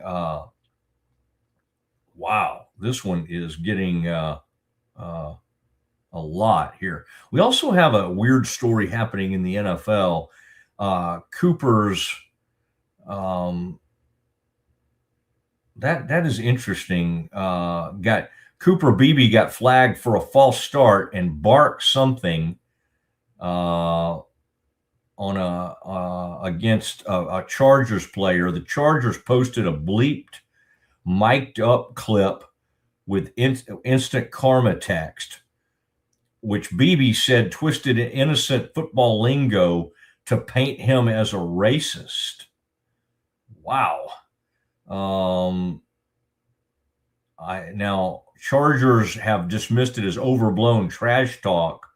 wow, this one is getting a lot here. We also have a weird story happening in the NFL. Cooper's, that is interesting. Got Cooper Beebe got flagged for a false start and barked something on against a Chargers player. The Chargers posted a bleeped, mic'd up clip with instant karma text, which Beebe said twisted innocent football lingo to paint him as a racist. Wow. Now Chargers have dismissed it as overblown trash talk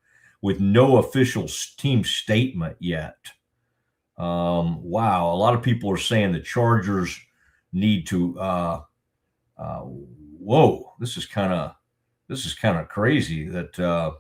with no official team statement yet. Wow. A lot of people are saying the Chargers need to, whoa, this is kind of crazy that,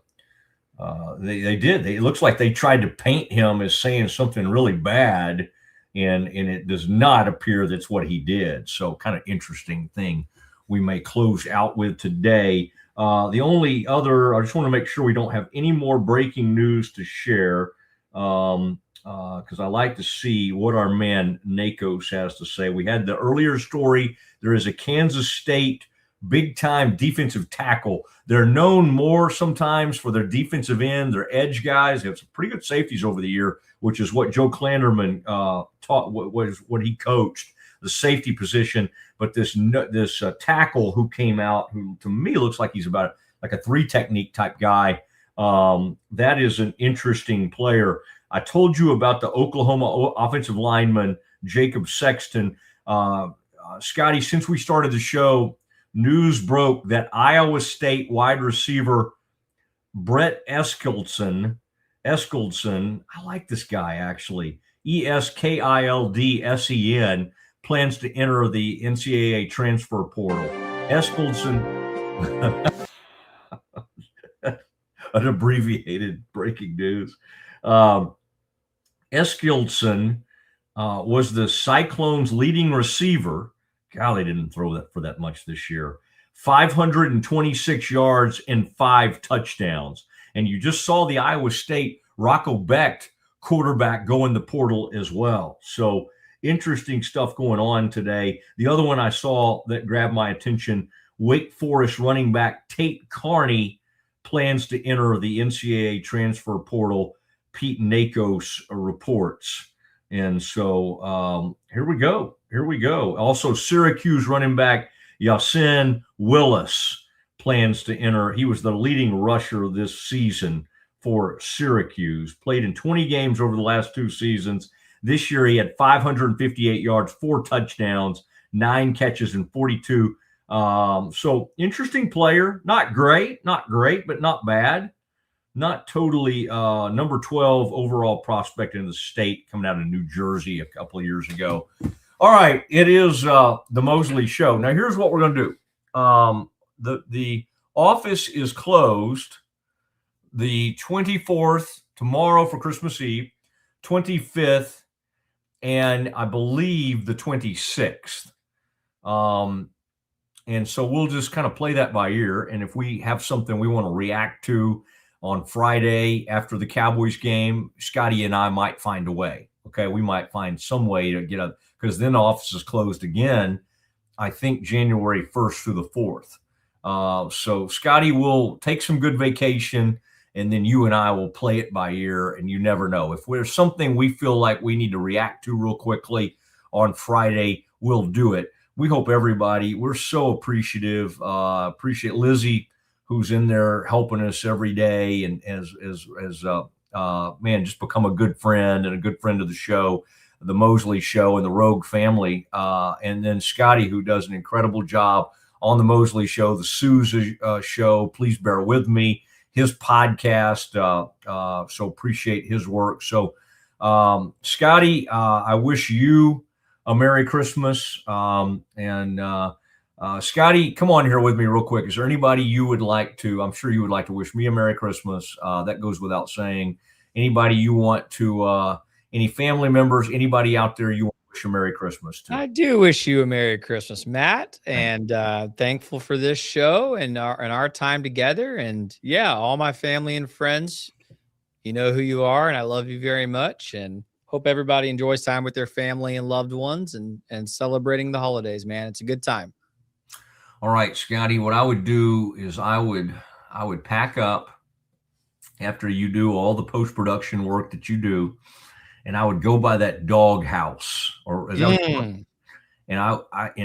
they did. It looks like they tried to paint him as saying something really bad, and it does not appear that's what he did. So kind of interesting thing we may close out with today. The only other, I just want to make sure we don't have any more breaking news to share, because I like to see what our man Nakos has to say. We had the earlier story. There is a Kansas State big-time defensive tackle. They're known more sometimes for their defensive end, their edge guys. They have some pretty good safeties over the year, which is what Joe Klanderman taught, what he coached, the safety position. But this tackle who came out, who to me looks like he's about like a 3 technique type guy, that is an interesting player. I told you about the Oklahoma offensive lineman, Jacob Sexton. Scotty, since we started the show, news broke that Iowa State wide receiver Brett Eskildsen, I like this guy actually, Eskildsen, plans to enter the NCAA transfer portal. Eskildsen, an abbreviated breaking news. Eskildsen was the Cyclones' leading receiver. God, they didn't throw that for that much this year. 526 yards and 5 touchdowns. And you just saw the Iowa State Rocco Becht quarterback go in the portal as well. So interesting stuff going on today. The other one I saw that grabbed my attention, Wake Forest running back Tate Carney plans to enter the NCAA transfer portal, Pete Nakos reports. And so here we go. Also, Syracuse running back Yasin Willis plans to enter. He was the leading rusher this season for Syracuse. Played in 20 games over the last 2 seasons. This year he had 558 yards, 4 touchdowns, 9 catches, and 42. So interesting player. Not great, but not bad. not totally number 12 overall prospect in the state, coming out of New Jersey a couple of years ago. All right, it is the Mosley Show. Now, here's what we're going to do. The office is closed the 24th, tomorrow for Christmas Eve, 25th, and I believe the 26th. And so we'll just kind of play that by ear. And if we have something we want to react to on Friday after the Cowboys game, Scotty and I might find a way. Okay, we might find some way to get up, because then the office is closed again, I think January 1st through the 4th. So Scotty will take some good vacation, and then you and I will play it by ear, and you never know. If there's something we feel like we need to react to real quickly on Friday, we'll do it. We hope everybody, we're so appreciative. Appreciate Lizzie, who's in there helping us every day, and man, just become a good friend and a good friend of the show, the Mosley Show and the Rogue family. And then Scotty, who does an incredible job on the Mosley Show, the Sousa Show. Please bear with me. His podcast. So appreciate his work. So, Scotty, I wish you a Merry Christmas. Scotty, come on here with me real quick. Is there anybody you would like to, I'm sure you would like to wish me a Merry Christmas. That goes without saying. Anybody you want to, any family members, anybody out there you want to wish a Merry Christmas to? I do wish you a Merry Christmas, Matt, and thankful for this show and our time together. And yeah, all my family and friends, you know who you are, and I love you very much. And hope everybody enjoys time with their family and loved ones and celebrating the holidays, man. It's a good time. All right, Scotty, what I would do is I would pack up after you do all the post-production work that you do, and I would go by that dog house, or is that and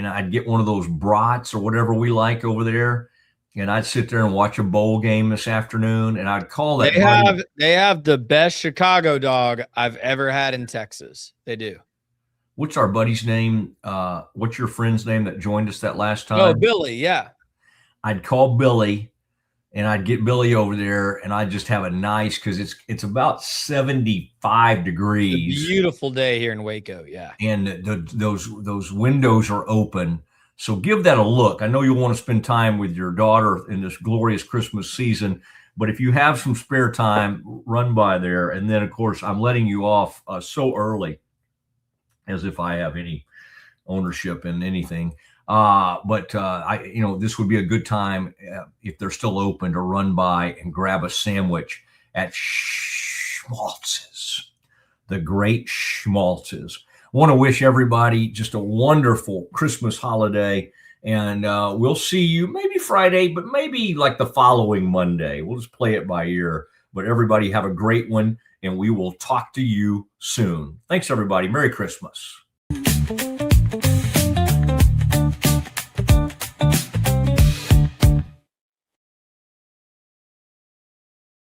I'd get one of those brats or whatever we like over there, and I'd sit there and watch a bowl game this afternoon, and I'd call that. They have the best Chicago dog I've ever had in Texas. They do. What's our buddy's name? What's your friend's name that joined us that last time? Oh, Billy. Yeah. I'd call Billy, and I'd get Billy over there, and I'd just have a nice, because it's about 75 degrees. It's a beautiful day here in Waco. Yeah. And those windows are open. So give that a look. I know you'll want to spend time with your daughter in this glorious Christmas season, but if you have some spare time, run by there. And then, of course, I'm letting you off so early, as if I have any ownership in anything. But this would be a good time if they're still open to run by and grab a sandwich at Schmaltz's, the great Schmaltz's. I want to wish everybody just a wonderful Christmas holiday, and we'll see you maybe Friday, but maybe like the following Monday. We'll just play it by ear. But everybody have a great one, and we will talk to you soon. Thanks, everybody. Merry Christmas.